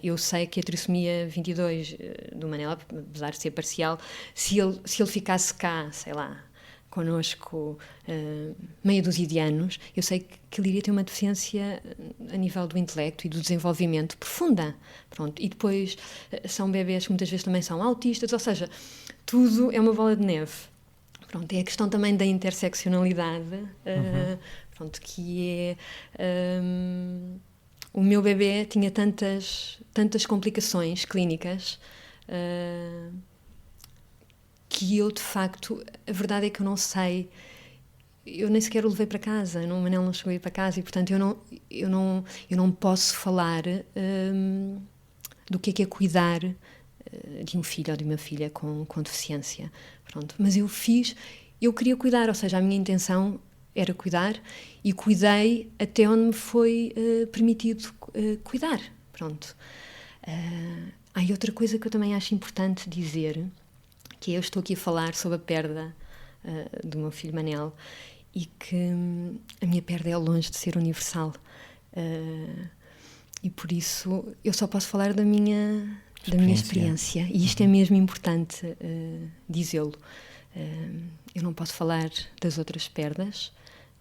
Eu sei que a trissomia 22 do Manel, apesar de ser parcial, se ele ficasse cá, sei lá, connosco meia dúzia de anos, eu sei que ele iria ter uma deficiência a nível do intelecto e do desenvolvimento profunda. Pronto. E depois são bebés que muitas vezes também são autistas, ou seja, tudo é uma bola de neve. Pronto, é a questão também da interseccionalidade, pronto, que é... o meu bebê tinha tantas complicações clínicas que eu, de facto, a verdade é que eu não sei, eu nem sequer o levei para casa, o Manel não chegou a ir para casa e, portanto, eu não posso falar do que é cuidar de um filho ou de uma filha com deficiência. Pronto. Mas eu queria cuidar, ou seja, a minha intenção era cuidar e cuidei até onde me foi permitido cuidar. Pronto. E outra coisa que eu também acho importante dizer, que eu estou aqui a falar sobre a perda do meu filho Manel e que a minha perda é longe de ser universal. E por isso eu só posso falar da minha experiência. E isto é mesmo importante dizê-lo. Eu não posso falar das outras perdas,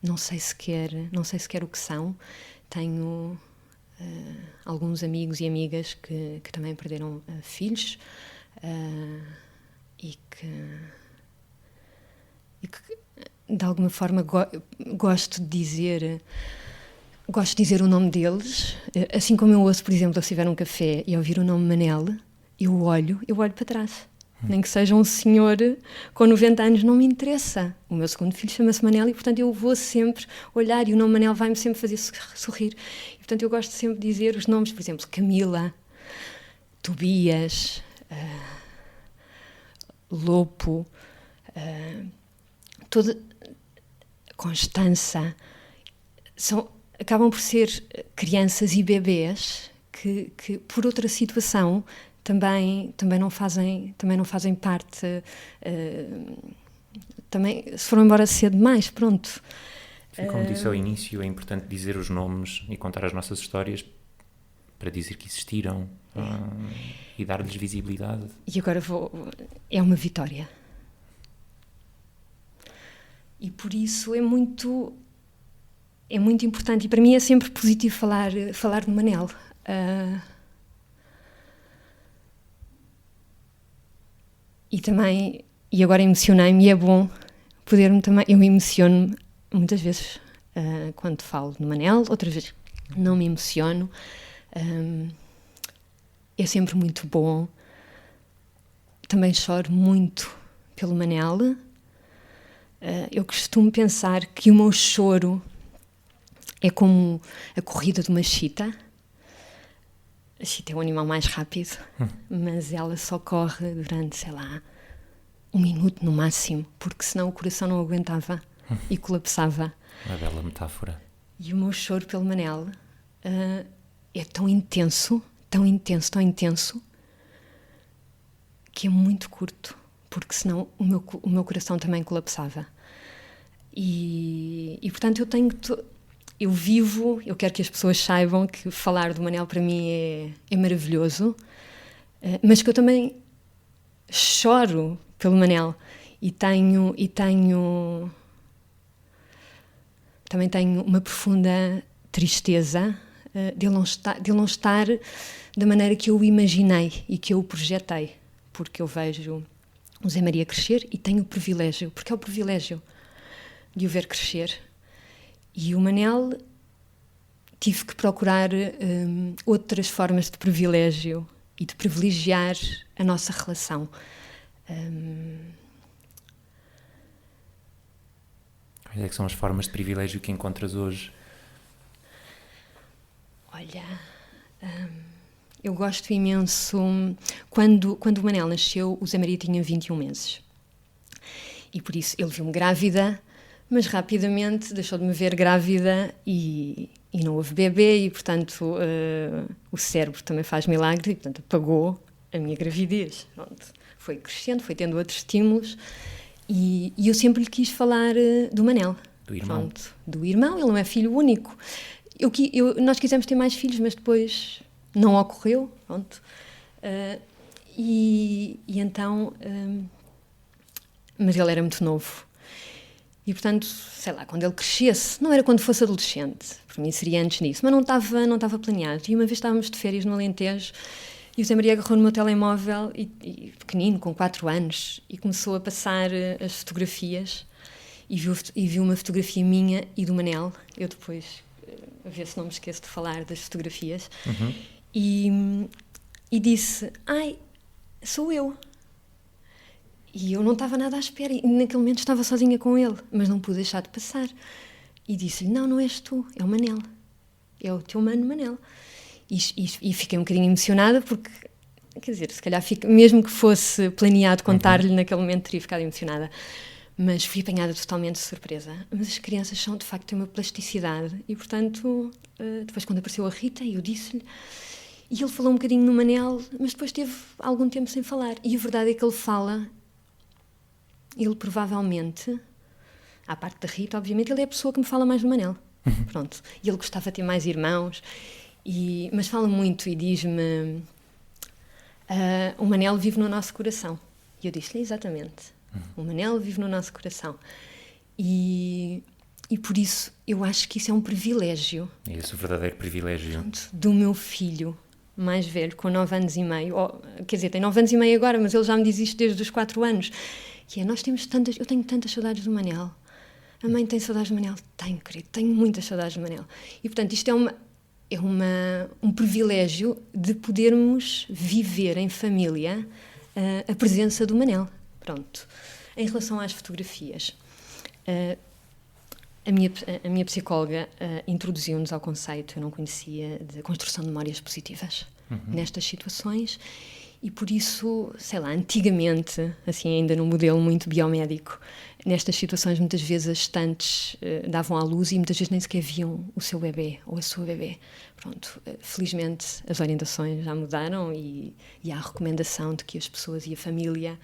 não sei sequer o que são. Tenho alguns amigos e amigas que também perderam filhos e que de alguma forma gosto de dizer o nome deles, assim como eu ouço, por exemplo, se estiver num café e ouvir o nome Manel, eu olho para trás. Nem que seja um senhor com 90 anos, não me interessa. O meu segundo filho chama-se Manel e, portanto, eu vou sempre olhar e o nome Manel vai-me sempre fazer sorrir. E, portanto, eu gosto sempre de dizer os nomes, por exemplo, Camila, Tobias, Lopo, toda Constança, acabam por ser crianças e bebés que por outra situação também não fazem parte, também se foram embora cedo demais, pronto. Como disse ao início, é importante dizer os nomes e contar as nossas histórias para dizer que existiram e dar-lhes visibilidade. E agora é uma vitória. E por isso é muito importante, e para mim é sempre positivo falar do Manel. E agora emocionei-me, e é bom poder-me também, eu emociono-me muitas vezes quando falo do Manel, outras vezes não me emociono. É sempre muito bom. Também choro muito pelo Manel. Eu costumo pensar que o meu choro é como a corrida de uma chita. A chita é o animal mais rápido, mas ela só corre durante, sei lá, 1 minuto no máximo, porque senão o coração não aguentava e colapsava. Uma bela metáfora. E o meu choro pelo Manel é tão intenso, tão intenso, tão intenso, que é muito curto, porque senão o meu coração também colapsava. E portanto eu quero que as pessoas saibam que falar do Manel para mim é maravilhoso, mas que eu também choro pelo Manel também tenho uma profunda tristeza de ele não estar da maneira que eu o imaginei e que eu o projetei, porque eu vejo o Zé Maria crescer e tenho o privilégio, porque é o privilégio de o ver crescer. E o Manel, tive que procurar outras formas de privilégio e de privilegiar a nossa relação. Quais é que são as formas de privilégio que encontras hoje? Olha, eu gosto imenso. Quando o Manel nasceu, o Zé Maria tinha 21 meses. E por isso ele viu-me grávida, mas rapidamente deixou de me ver grávida e não houve bebê, e portanto o cérebro também faz milagre, e portanto apagou a minha gravidez. Pronto. Foi crescendo, foi tendo outros estímulos, e eu sempre lhe quis falar do Manel. Do irmão. Pronto, do irmão, ele não é filho único. Nós quisemos ter mais filhos, mas depois não ocorreu. Pronto. E então... mas ele era muito novo. E, portanto, sei lá, quando ele crescesse, não era quando fosse adolescente, para mim seria antes disso, mas não estava planeado. E uma vez estávamos de férias no Alentejo e o Zé Maria agarrou no meu telemóvel, e pequenino, com 4 anos, e começou a passar as fotografias e viu uma fotografia minha e do Manel. Eu depois, a ver se não me esqueço de falar das fotografias, e disse, ai, sou eu. E eu não estava nada à espera, e naquele momento estava sozinha com ele, mas não pude deixar de passar. E disse-lhe, não és tu, é o Manel, é o teu mano Manel. E fiquei um bocadinho emocionada, porque, quer dizer, se calhar mesmo que fosse planeado contar-lhe, naquele momento teria ficado emocionada. Mas fui apanhada totalmente de surpresa. Mas as crianças são, de facto, têm uma plasticidade, e portanto, depois quando apareceu a Rita, eu disse-lhe, e ele falou um bocadinho no Manel, mas depois teve algum tempo sem falar. E a verdade é que ele provavelmente, à parte da Rita, obviamente, ele é a pessoa que me fala mais do Manel. Pronto. E ele gostava de ter mais irmãos, mas fala muito e diz-me, o Manel vive no nosso coração. E eu disse-lhe, exatamente, o Manel vive no nosso coração. E por isso, eu acho que isso é um privilégio. É esse o verdadeiro privilégio. Do meu filho mais velho, com 9 anos e meio, quer dizer, tem 9 anos e meio agora, mas ele já me diz isto desde os 4 anos, que é, eu tenho tantas saudades do Manel. A mãe tem saudades do Manel? Tenho, querido, tenho muitas saudades do Manel. E, portanto, isto é um privilégio de podermos viver em família a presença do Manel. Pronto. Em relação às fotografias, a minha psicóloga introduziu-nos ao conceito, eu não conhecia, de construção de memórias positivas nestas situações, E por isso, sei lá, antigamente, assim ainda num modelo muito biomédico, nestas situações muitas vezes as gestantes davam à luz e muitas vezes nem sequer viam o seu bebê ou a sua bebê. Pronto, felizmente as orientações já mudaram e há a recomendação de que as pessoas e a família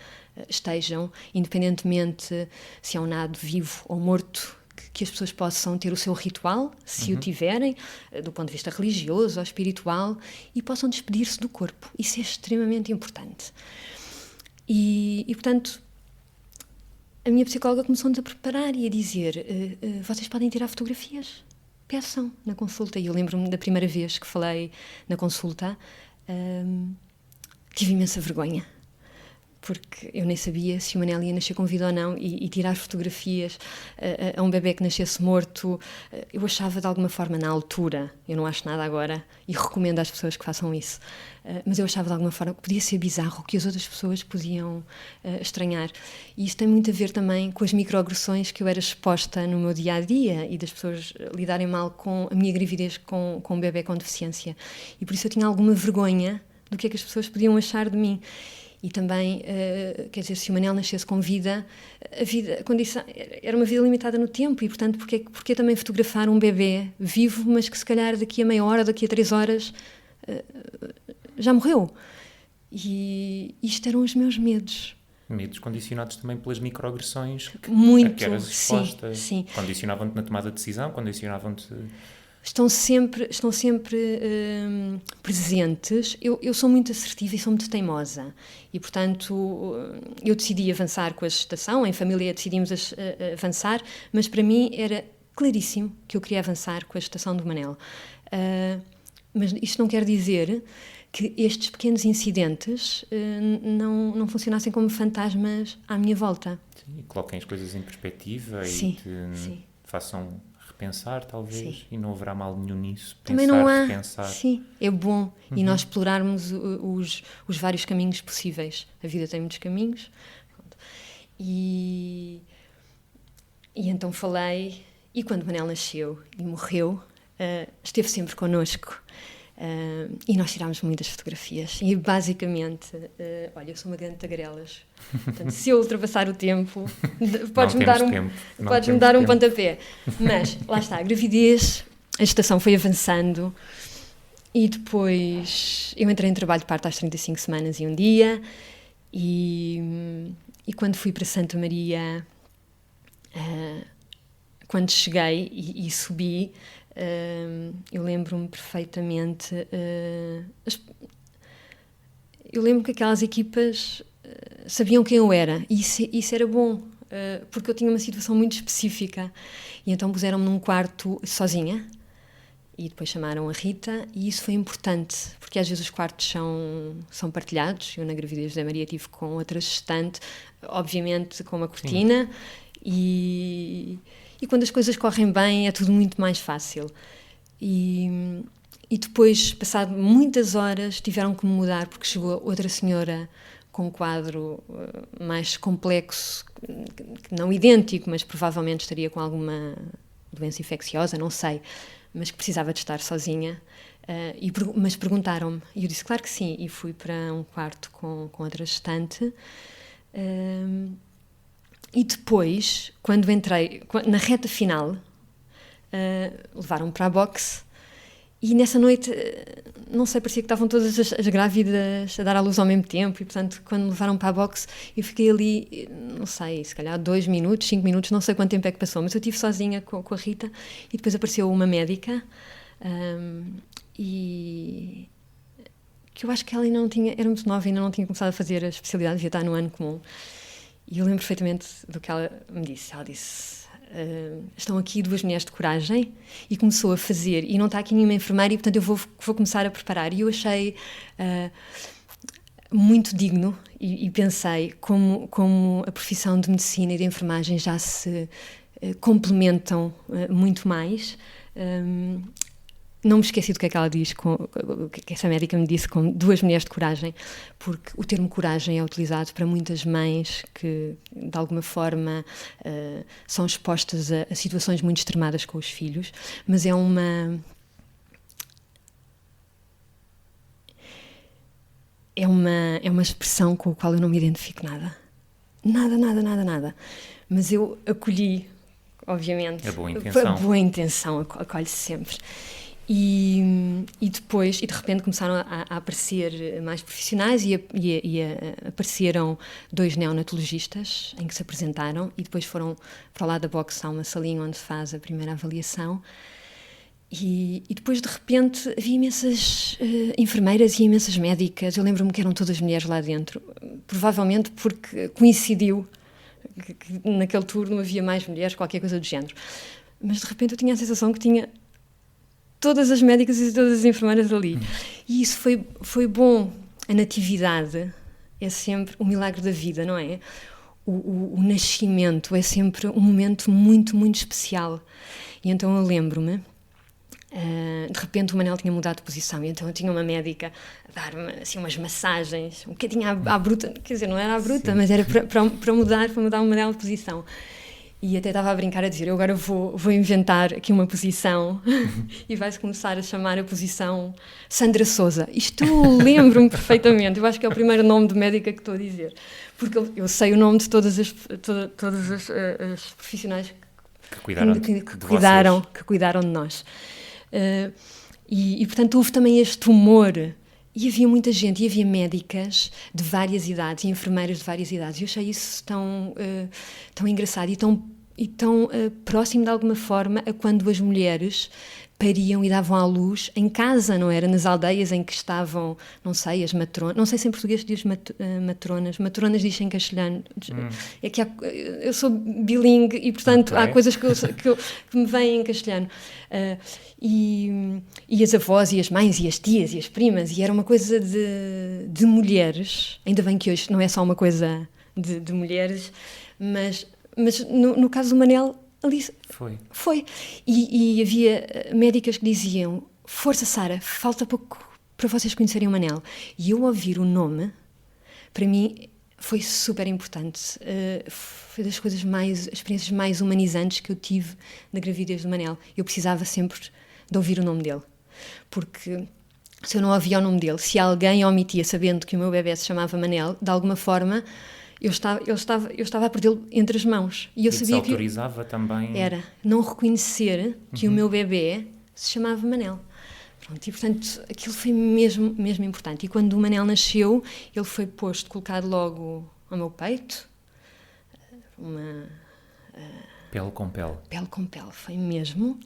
estejam, independentemente se é um nado vivo ou morto, que as pessoas possam ter o seu ritual, se o tiverem, do ponto de vista religioso ou espiritual, e possam despedir-se do corpo. Isso é extremamente importante. E portanto, a minha psicóloga começou-nos a preparar e a dizer: vocês podem tirar fotografias, peçam na consulta. E eu lembro-me da primeira vez que falei na consulta, tive imensa vergonha, porque eu nem sabia se o Manel ia nascer com vida ou não, e tirar fotografias a um bebê que nascesse morto, eu achava de alguma forma na altura, eu não acho nada agora, e recomendo às pessoas que façam isso, mas eu achava de alguma forma que podia ser bizarro, que as outras pessoas podiam estranhar. E isso tem muito a ver também com as microagressões que eu era exposta no meu dia-a-dia, e das pessoas lidarem mal com a minha gravidez com um bebê com deficiência. E por isso eu tinha alguma vergonha do que é que as pessoas podiam achar de mim. E também, quer dizer, se o Manel nascesse com vida, a condição era uma vida limitada no tempo, e portanto, porque também fotografar um bebê vivo, mas que se calhar daqui a meia hora, daqui a 3 horas, já morreu? E isto eram os meus medos. Medos condicionados também pelas microagressões Muito, a que eras exposta. Sim. Condicionavam-te na tomada de decisão, condicionavam-te... Estão sempre presentes. Eu sou muito assertiva e sou muito teimosa. E, portanto, eu decidi avançar com a gestação, em família decidimos avançar, mas para mim era claríssimo que eu queria avançar com a gestação do Manel. Mas isto não quer dizer que estes pequenos incidentes não funcionassem como fantasmas à minha volta. Sim, e coloquem as coisas em perspectiva Sim, e sim. façam repensar, talvez, Sim. E não haverá mal nenhum nisso. Também não há. Repensar. Sim, é bom. E nós explorarmos os vários caminhos possíveis. A vida tem muitos caminhos. E então falei, e quando o Manel nasceu e morreu, esteve sempre connosco. E nós tirámos muitas fotografias. E basicamente, olha, eu sou uma grande tagarelas. Portanto, se eu ultrapassar o tempo, podes-me dar um pontapé. Mas, lá está, a gravidez, a gestação foi avançando, e depois eu entrei em trabalho de parto às 35 semanas e um dia, e quando fui para Santa Maria, quando cheguei e subi, eu lembro-me perfeitamente, eu lembro que aquelas equipas sabiam quem eu era, e isso era bom, porque eu tinha uma situação muito específica, e então puseram-me num quarto sozinha, e depois chamaram a Rita, e isso foi importante, porque às vezes os quartos são partilhados. Eu na gravidez da Maria tive com outra gestante, obviamente com uma cortina, e quando as coisas correm bem é tudo muito mais fácil. E depois, passado muitas horas, tiveram que me mudar porque chegou outra senhora com um quadro mais complexo, não idêntico, mas provavelmente estaria com alguma doença infecciosa, não sei, mas que precisava de estar sozinha. Mas perguntaram-me, e eu disse claro que sim, e fui para um quarto com outra gestante. E depois, quando entrei, na reta final, levaram-me para a boxe, e nessa noite, não sei, parecia que estavam todas as grávidas a dar à luz ao mesmo tempo, e portanto, quando me levaram para a boxe, eu fiquei ali, não sei, se calhar 2 minutos, 5 minutos, não sei quanto tempo é que passou, mas eu estive sozinha com a Rita, e depois apareceu uma médica, e que eu acho que ela ainda não tinha, era muito nova, ainda não tinha começado a fazer a especialidade, devia estar no ano comum. E eu lembro perfeitamente do que ela me disse. Ela disse, estão aqui 2 mulheres de coragem, e começou a fazer, e não está aqui nenhuma enfermeira, e portanto eu vou começar a preparar. E eu achei muito digno, e pensei como a profissão de medicina e de enfermagem já se complementam muito mais. Não me esqueci do que é que ela diz, que essa médica me disse, com 2 mulheres de coragem, porque o termo coragem é utilizado para muitas mães que, de alguma forma, são expostas a situações muito extremadas com os filhos, mas é é uma expressão com a qual eu não me identifico nada. Nada, nada, nada, nada. Mas eu acolhi, obviamente. A boa intenção. A boa intenção acolhe-se sempre. E depois, de repente, começaram a aparecer mais profissionais e apareceram 2 neonatologistas em que se apresentaram e depois foram para lá da box, há uma salinha onde se faz a primeira avaliação. E depois, de repente, havia imensas enfermeiras e imensas médicas. Eu lembro-me que eram todas mulheres lá dentro, provavelmente porque coincidiu que naquele turno havia mais mulheres, qualquer coisa do género. Mas, de repente, eu tinha a sensação que tinha todas as médicas e todas as enfermeiras ali. E isso foi bom. A natividade é sempre o milagre da vida, não é? O nascimento é sempre um momento muito, muito especial. E então eu lembro-me, de repente o Manel tinha mudado de posição e então eu tinha uma médica a dar-me assim, umas massagens, um bocadinho à bruta, quer dizer, não era à bruta, mas era para mudar o Manel de posição. E até estava a brincar a dizer, eu agora vou inventar aqui uma posição e vai-se começar a chamar a posição Sandra Sousa. Isto lembro-me perfeitamente, eu acho que é o primeiro nome de médica que estou a dizer, porque eu sei o nome de todas as profissionais que cuidaram de nós. E portanto houve também este humor. E havia muita gente, e havia médicas de várias idades, e enfermeiras de várias idades. Eu achei isso tão engraçado e tão próximo, de alguma forma, a quando as mulheres pariam e davam à luz em casa, não era? Nas aldeias em que estavam, não sei, as matronas, não sei se em português diz matronas dizem em castelhano. É que eu sou bilingue e, portanto, há coisas que me vêm em castelhano. E as avós e as mães e as tias e as primas, e era uma coisa de mulheres, ainda bem que hoje não é só uma coisa de mulheres, mas no caso do Manel, ali foi. E havia médicas que diziam, força Sara, falta pouco para vocês conhecerem o Manel. E eu ouvir o nome, para mim, foi super importante. Foi das experiências mais humanizantes que eu tive na gravidez do Manel. Eu precisava sempre de ouvir o nome dele. Porque se eu não ouvia o nome dele, se alguém omitia sabendo que o meu bebê se chamava Manel, de alguma forma eu estava a perdê-lo entre as mãos. E eu sabia que desautorizava também. Era não reconhecer que o meu bebê se chamava Manel. Pronto, e portanto aquilo foi mesmo importante. E quando o Manel nasceu, ele foi colocado logo ao meu peito, uma pele com pele. Pele com pele, foi mesmo.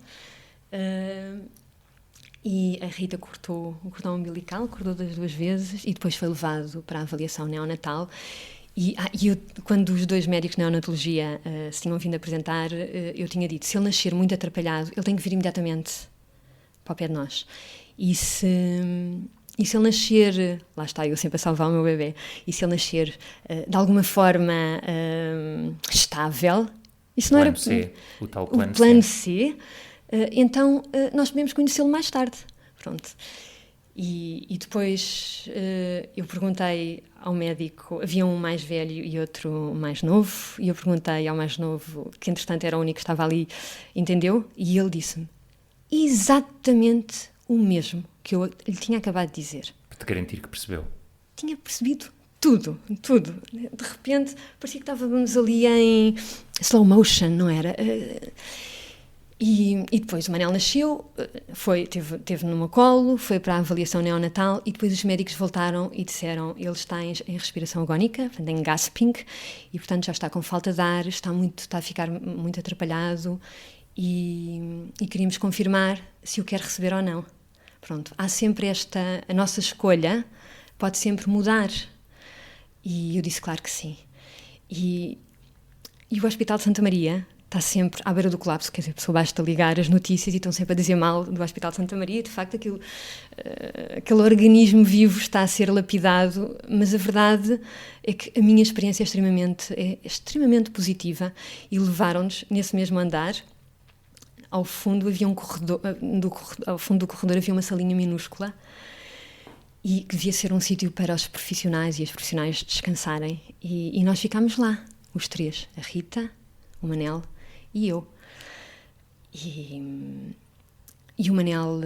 E a Rita cortou o cordão umbilical, cortou das 2 vezes e depois foi levado para a avaliação neonatal. E quando os 2 médicos de neonatologia se tinham vindo apresentar, eu tinha dito, se ele nascer muito atrapalhado, ele tem que vir imediatamente para o pé de nós. E se ele nascer, lá está, eu sempre a salvar o meu bebê, e se ele nascer de alguma forma estável, isso não era C, o tal plano C, então nós podemos conhecê-lo mais tarde. Pronto. E depois eu perguntei ao médico, havia um mais velho e outro mais novo, e eu perguntei ao mais novo, que entretanto era o único que estava ali, entendeu? E ele disse-me exatamente o mesmo que eu lhe tinha acabado de dizer. Para te garantir que percebeu. Tinha percebido tudo. De repente parecia que estávamos ali em slow motion, não era? E depois o Manel nasceu, teve no meu colo, foi para a avaliação neonatal e depois os médicos voltaram e disseram ele está em respiração agónica, portanto em gasping, e portanto já está com falta de ar, está a ficar muito atrapalhado e queríamos confirmar se o quer receber ou não. Pronto, há sempre a nossa escolha pode sempre mudar. E eu disse claro que sim. E o Hospital de Santa Maria está sempre à beira do colapso, quer dizer, a pessoa basta ligar as notícias e estão sempre a dizer mal do Hospital de Santa Maria, de facto aquele organismo vivo está a ser lapidado, mas a verdade é que a minha experiência é extremamente positiva e levaram-nos nesse mesmo andar, ao fundo havia um corredor, ao fundo do corredor havia uma salinha minúscula e que devia ser um sítio para os profissionais e as profissionais descansarem e nós ficámos lá, os 3, a Rita, o Manel e eu. E E o Manel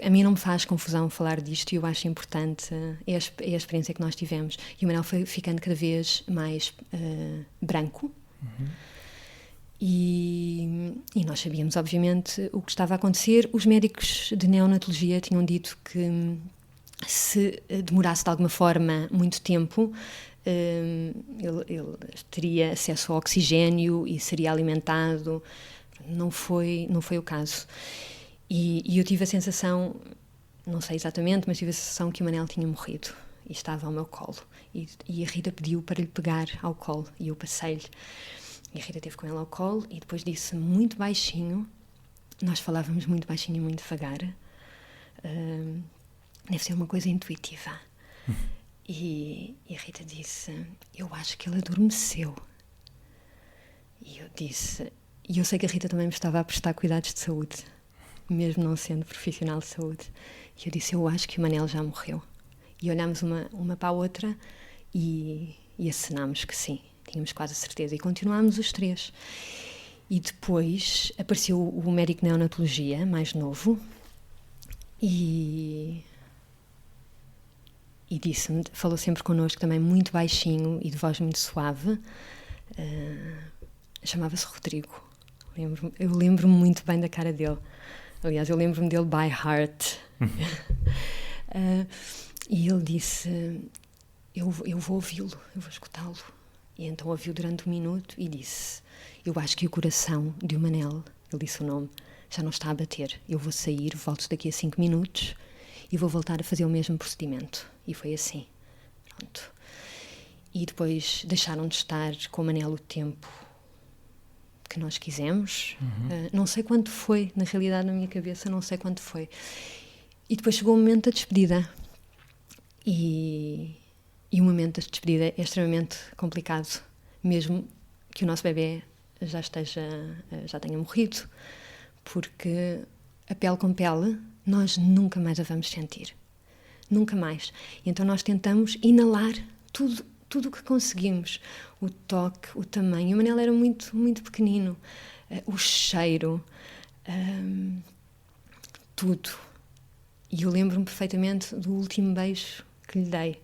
a mim não me faz confusão falar disto, e eu acho importante, é a experiência que nós tivemos. E o Manel foi ficando cada vez mais branco. E nós sabíamos, obviamente, o que estava a acontecer. Os médicos de neonatologia tinham dito que se demorasse de alguma forma muito tempo, ele teria acesso ao oxigênio e seria alimentado. Não foi o caso. E eu tive a sensação, não sei exatamente, mas tive a sensação que o Manel tinha morrido e estava ao meu colo. E a Rita pediu para lhe pegar ao colo e eu passei-lhe. E a Rita esteve com ele ao colo e depois disse muito baixinho, nós falávamos muito baixinho e muito devagar, deve ser uma coisa intuitiva. E a Rita disse, eu acho que ele adormeceu. E eu disse, e eu sei que a Rita também me estava a prestar cuidados de saúde, mesmo não sendo profissional de saúde. E eu disse, eu acho que o Manel já morreu. E olhámos uma para a outra e acenámos que sim, tínhamos quase a certeza. E continuámos os três. E depois apareceu o médico de neonatologia, mais novo, e disse-me, falou sempre connosco também muito baixinho e de voz muito suave. Chamava-se Rodrigo. Eu lembro-me muito bem da cara dele. Aliás, eu lembro-me dele by heart. E ele disse, eu vou ouvi-lo, eu vou escutá-lo. E então ouviu durante 1 minuto e disse, eu acho que o coração de Manel, ele disse o nome, já não está a bater. Eu vou sair, volto daqui a 5 minutos e vou voltar a fazer o mesmo procedimento. E foi assim. Pronto. E depois deixaram de estar com o Manel o tempo que nós quisemos. Não sei quanto foi, na realidade, na minha cabeça, não sei quanto foi. E depois chegou o momento da despedida. E o momento da despedida é extremamente complicado, mesmo que o nosso bebê já tenha morrido, porque a pele com pele nós nunca mais a vamos sentir. Nunca mais. E então nós tentamos inalar tudo o que conseguimos. O toque, o tamanho. O Manel era muito, muito pequenino. O cheiro. Tudo. E eu lembro-me perfeitamente do último beijo que lhe dei.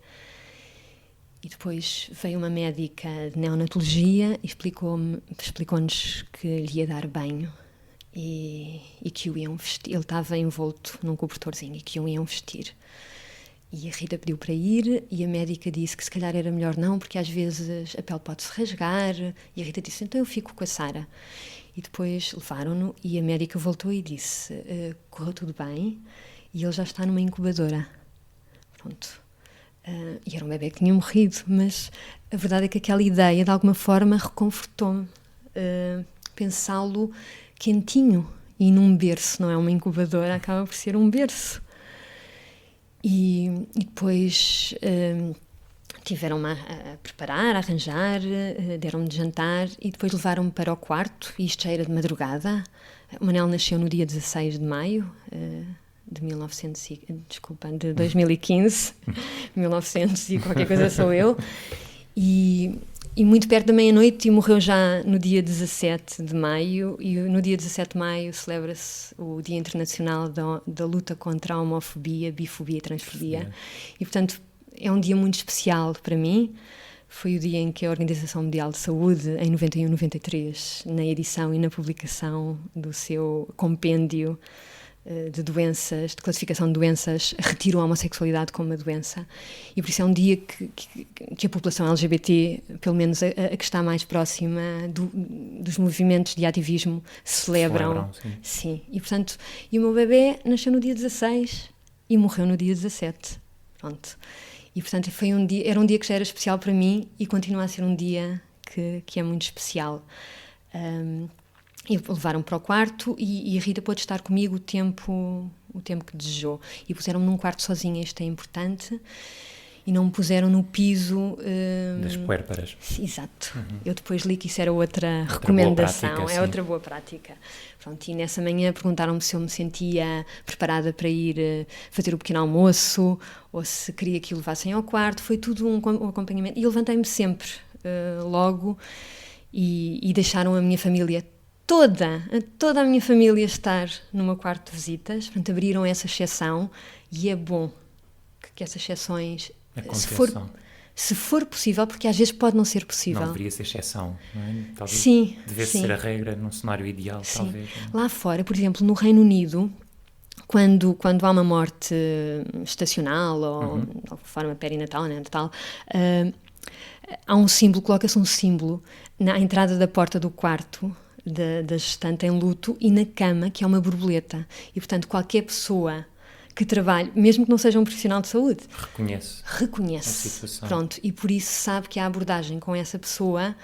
E depois veio uma médica de neonatologia e explicou-nos que lhe ia dar banho e que o iam vestir. Ele estava envolto num cobertorzinho e que o iam vestir. E a Rita pediu para ir e a médica disse que se calhar era melhor não, porque às vezes a pele pode-se rasgar. E a Rita disse, então eu fico com a Sara. E depois levaram-no e a médica voltou e disse, correu tudo bem e ele já está numa incubadora. Pronto. E era um bebê que tinha morrido, mas a verdade é que aquela ideia de alguma forma reconfortou-me. Pensá-lo quentinho e num berço, não é uma incubadora, acaba por ser um berço. E depois tiveram-me a preparar, a arranjar, deram-me de jantar e depois levaram-me para o quarto, e isto já era de madrugada. O Manel nasceu no dia 16 de maio de 2015, 1900 e qualquer coisa sou eu, e muito perto da meia-noite, e morreu já no dia 17 de maio, e no dia 17 de maio celebra-se o Dia Internacional da Luta contra a Homofobia, Bifobia e Transfobia, e portanto é um dia muito especial para mim. Foi o dia em que a Organização Mundial de Saúde, em 91-93, na edição e na publicação do seu compêndio de doenças, de classificação de doenças, retirou a homossexualidade como uma doença, e por isso é um dia que a população LGBT, pelo menos a que está mais próxima dos movimentos de ativismo, celebram. Sim. E portanto, o meu bebê nasceu no dia 16 e morreu no dia 17. Pronto. E portanto era um dia que já era especial para mim e continua a ser um dia que é muito especial. E levaram-me para o quarto e a Rita pôde estar comigo o tempo que desejou. E puseram-me num quarto sozinha, isto é importante, e não me puseram no piso... das puérperas. Exato. Eu depois li que isso era outra recomendação, boa prática, outra boa prática. Pronto, e nessa manhã perguntaram-me se eu me sentia preparada para ir fazer o pequeno almoço, ou se queria que o levassem ao quarto. Foi tudo um acompanhamento. E eu levantei-me sempre, logo, e deixaram a minha família toda a minha família estar no meu quarto de visitas, portanto abriram essa exceção e é bom que essas exceções, se for possível, porque às vezes pode não ser possível. Não deveria ser exceção, não é? Talvez Sim. devesse ser a regra num cenário ideal, Sim. talvez. Lá fora, por exemplo, no Reino Unido, quando há uma morte estacional ou de alguma forma perinatal, né, Natal, há um símbolo, coloca-se um símbolo na entrada da porta do quarto da gestante em luto e na cama, que é uma borboleta. E, portanto, qualquer pessoa que trabalhe, mesmo que não seja um profissional de saúde, reconhece a situação. Pronto, e por isso sabe que a abordagem com essa pessoa,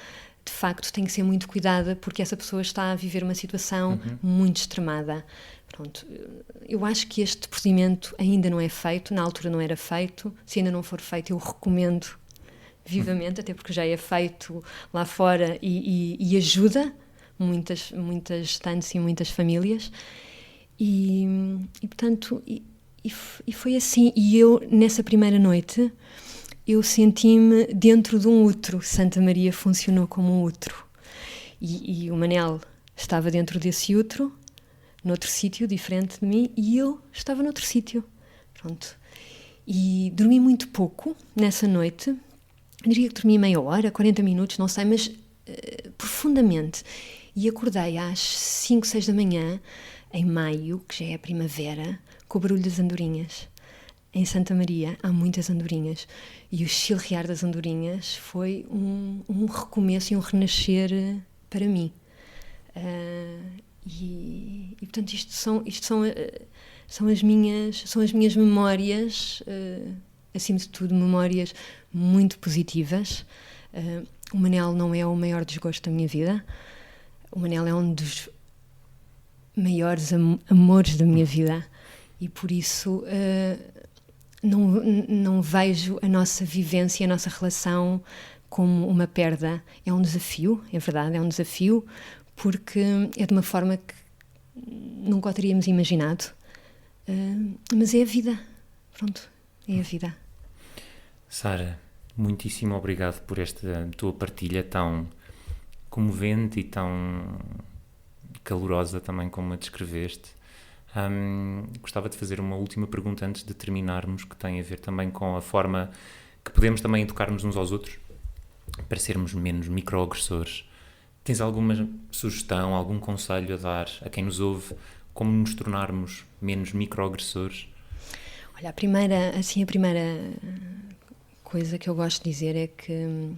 de facto, tem que ser muito cuidada, porque essa pessoa está a viver uma situação muito extremada. Pronto, eu acho que este procedimento ainda não é feito, na altura não era feito. Se ainda não for feito, eu recomendo vivamente, até porque já é feito lá fora e ajuda muitas gestantes e muitas famílias. E portanto, e foi assim. E eu, nessa primeira noite, eu senti-me dentro de um útero. Santa Maria funcionou como um útero. E o Manel estava dentro desse útero, noutro sítio diferente de mim, e eu estava noutro sítio. Pronto. E dormi muito pouco nessa noite. Eu diria que dormi meia hora, 40 minutos, não sei, mas profundamente. E acordei às 5, 6 da manhã, em maio, que já é a primavera, com o barulho das andorinhas. Em Santa Maria há muitas andorinhas. E o chilrear das andorinhas foi um recomeço e um renascer para mim. E portanto, isto são as minhas memórias, acima de tudo, memórias muito positivas. O Manel não é o maior desgosto da minha vida. O Manel é um dos maiores amores da minha vida. E por isso não vejo a nossa vivência, a nossa relação como uma perda. É um desafio, é verdade, é um desafio, porque é de uma forma que nunca o teríamos imaginado. Mas é a vida. Pronto, é a vida. Sara, muitíssimo obrigado por esta tua partilha tão comovente e tão calorosa também como a descreveste. Gostava de fazer uma última pergunta antes de terminarmos, que tem a ver também com a forma que podemos também educar-nos uns aos outros para sermos menos microagressores. Tens alguma sugestão, algum conselho a dar a quem nos ouve, como nos tornarmos menos microagressores? Olha, a primeira coisa que eu gosto de dizer é que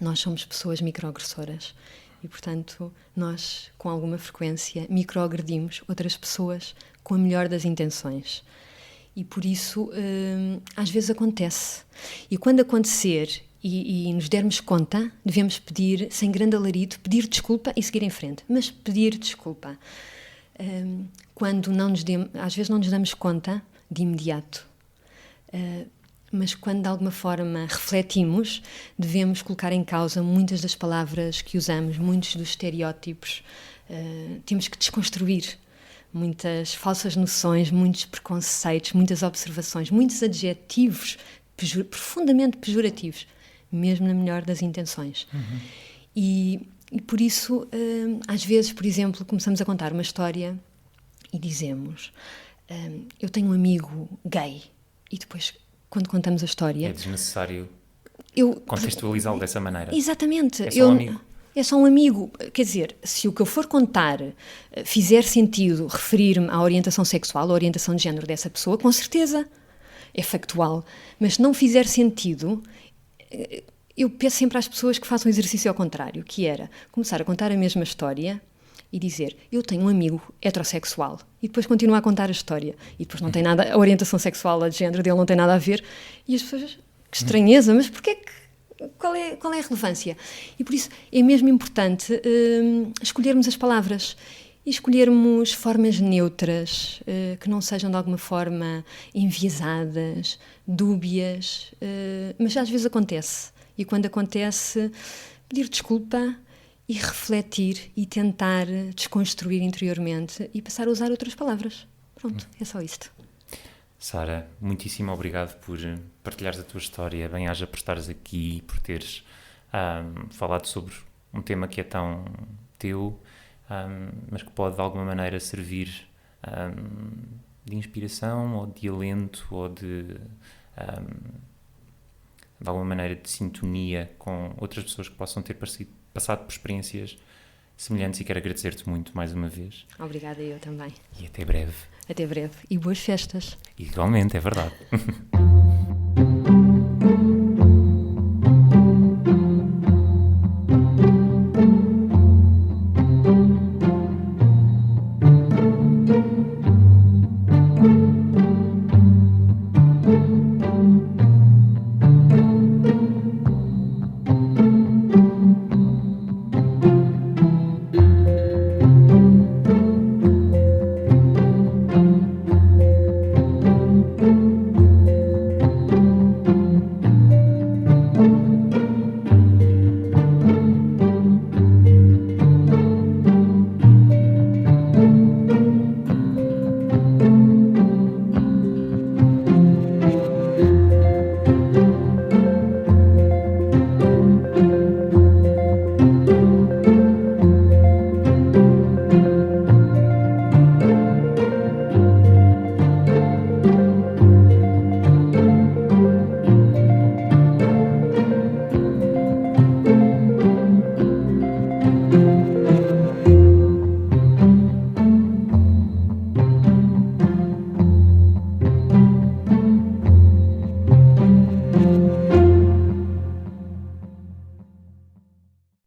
nós somos pessoas microagressoras e, portanto, nós, com alguma frequência, microagredimos outras pessoas com a melhor das intenções. E, por isso, às vezes acontece. E quando acontecer e nos dermos conta, devemos pedir, sem grande alarido, pedir desculpa e seguir em frente. Mas pedir desculpa. Quando às vezes não nos damos conta de imediato. Mas quando de alguma forma refletimos, devemos colocar em causa muitas das palavras que usamos, muitos dos estereótipos. Temos que desconstruir muitas falsas noções, muitos preconceitos, muitas observações, muitos adjetivos profundamente pejorativos, mesmo na melhor das intenções. E por isso, às vezes, por exemplo, começamos a contar uma história e dizemos: eu tenho um amigo gay, e depois, quando contamos a história... É desnecessário contextualizá-lo dessa maneira. Exatamente. É só um amigo. É só um amigo. Quer dizer, se o que eu for contar fizer sentido referir-me à orientação sexual ou orientação de género dessa pessoa, com certeza é factual. Mas se não fizer sentido, eu peço sempre às pessoas que façam o exercício ao contrário, que era começar a contar a mesma história e dizer: eu tenho um amigo heterossexual, e depois continuar a contar a história, e depois não tem nada, a orientação sexual, a de género dele não tem nada a ver, e as pessoas, que estranheza, mas porquê qual é a relevância? E por isso é mesmo importante escolhermos as palavras e escolhermos formas neutras, que não sejam de alguma forma enviesadas, dúbias, mas às vezes acontece, e quando acontece, pedir desculpa e refletir e tentar desconstruir interiormente e passar a usar outras palavras. Pronto, é só isto. Sara, muitíssimo obrigado por partilhares a tua história, bem-aja por estares aqui, por teres falado sobre um tema que é tão teu, mas que pode de alguma maneira servir de inspiração ou de alento ou de alguma maneira de sintonia com outras pessoas que possam ter passado por experiências semelhantes, e quero agradecer-te muito mais uma vez. Obrigada, eu também. E até breve. Até breve. E boas festas. Igualmente, é verdade.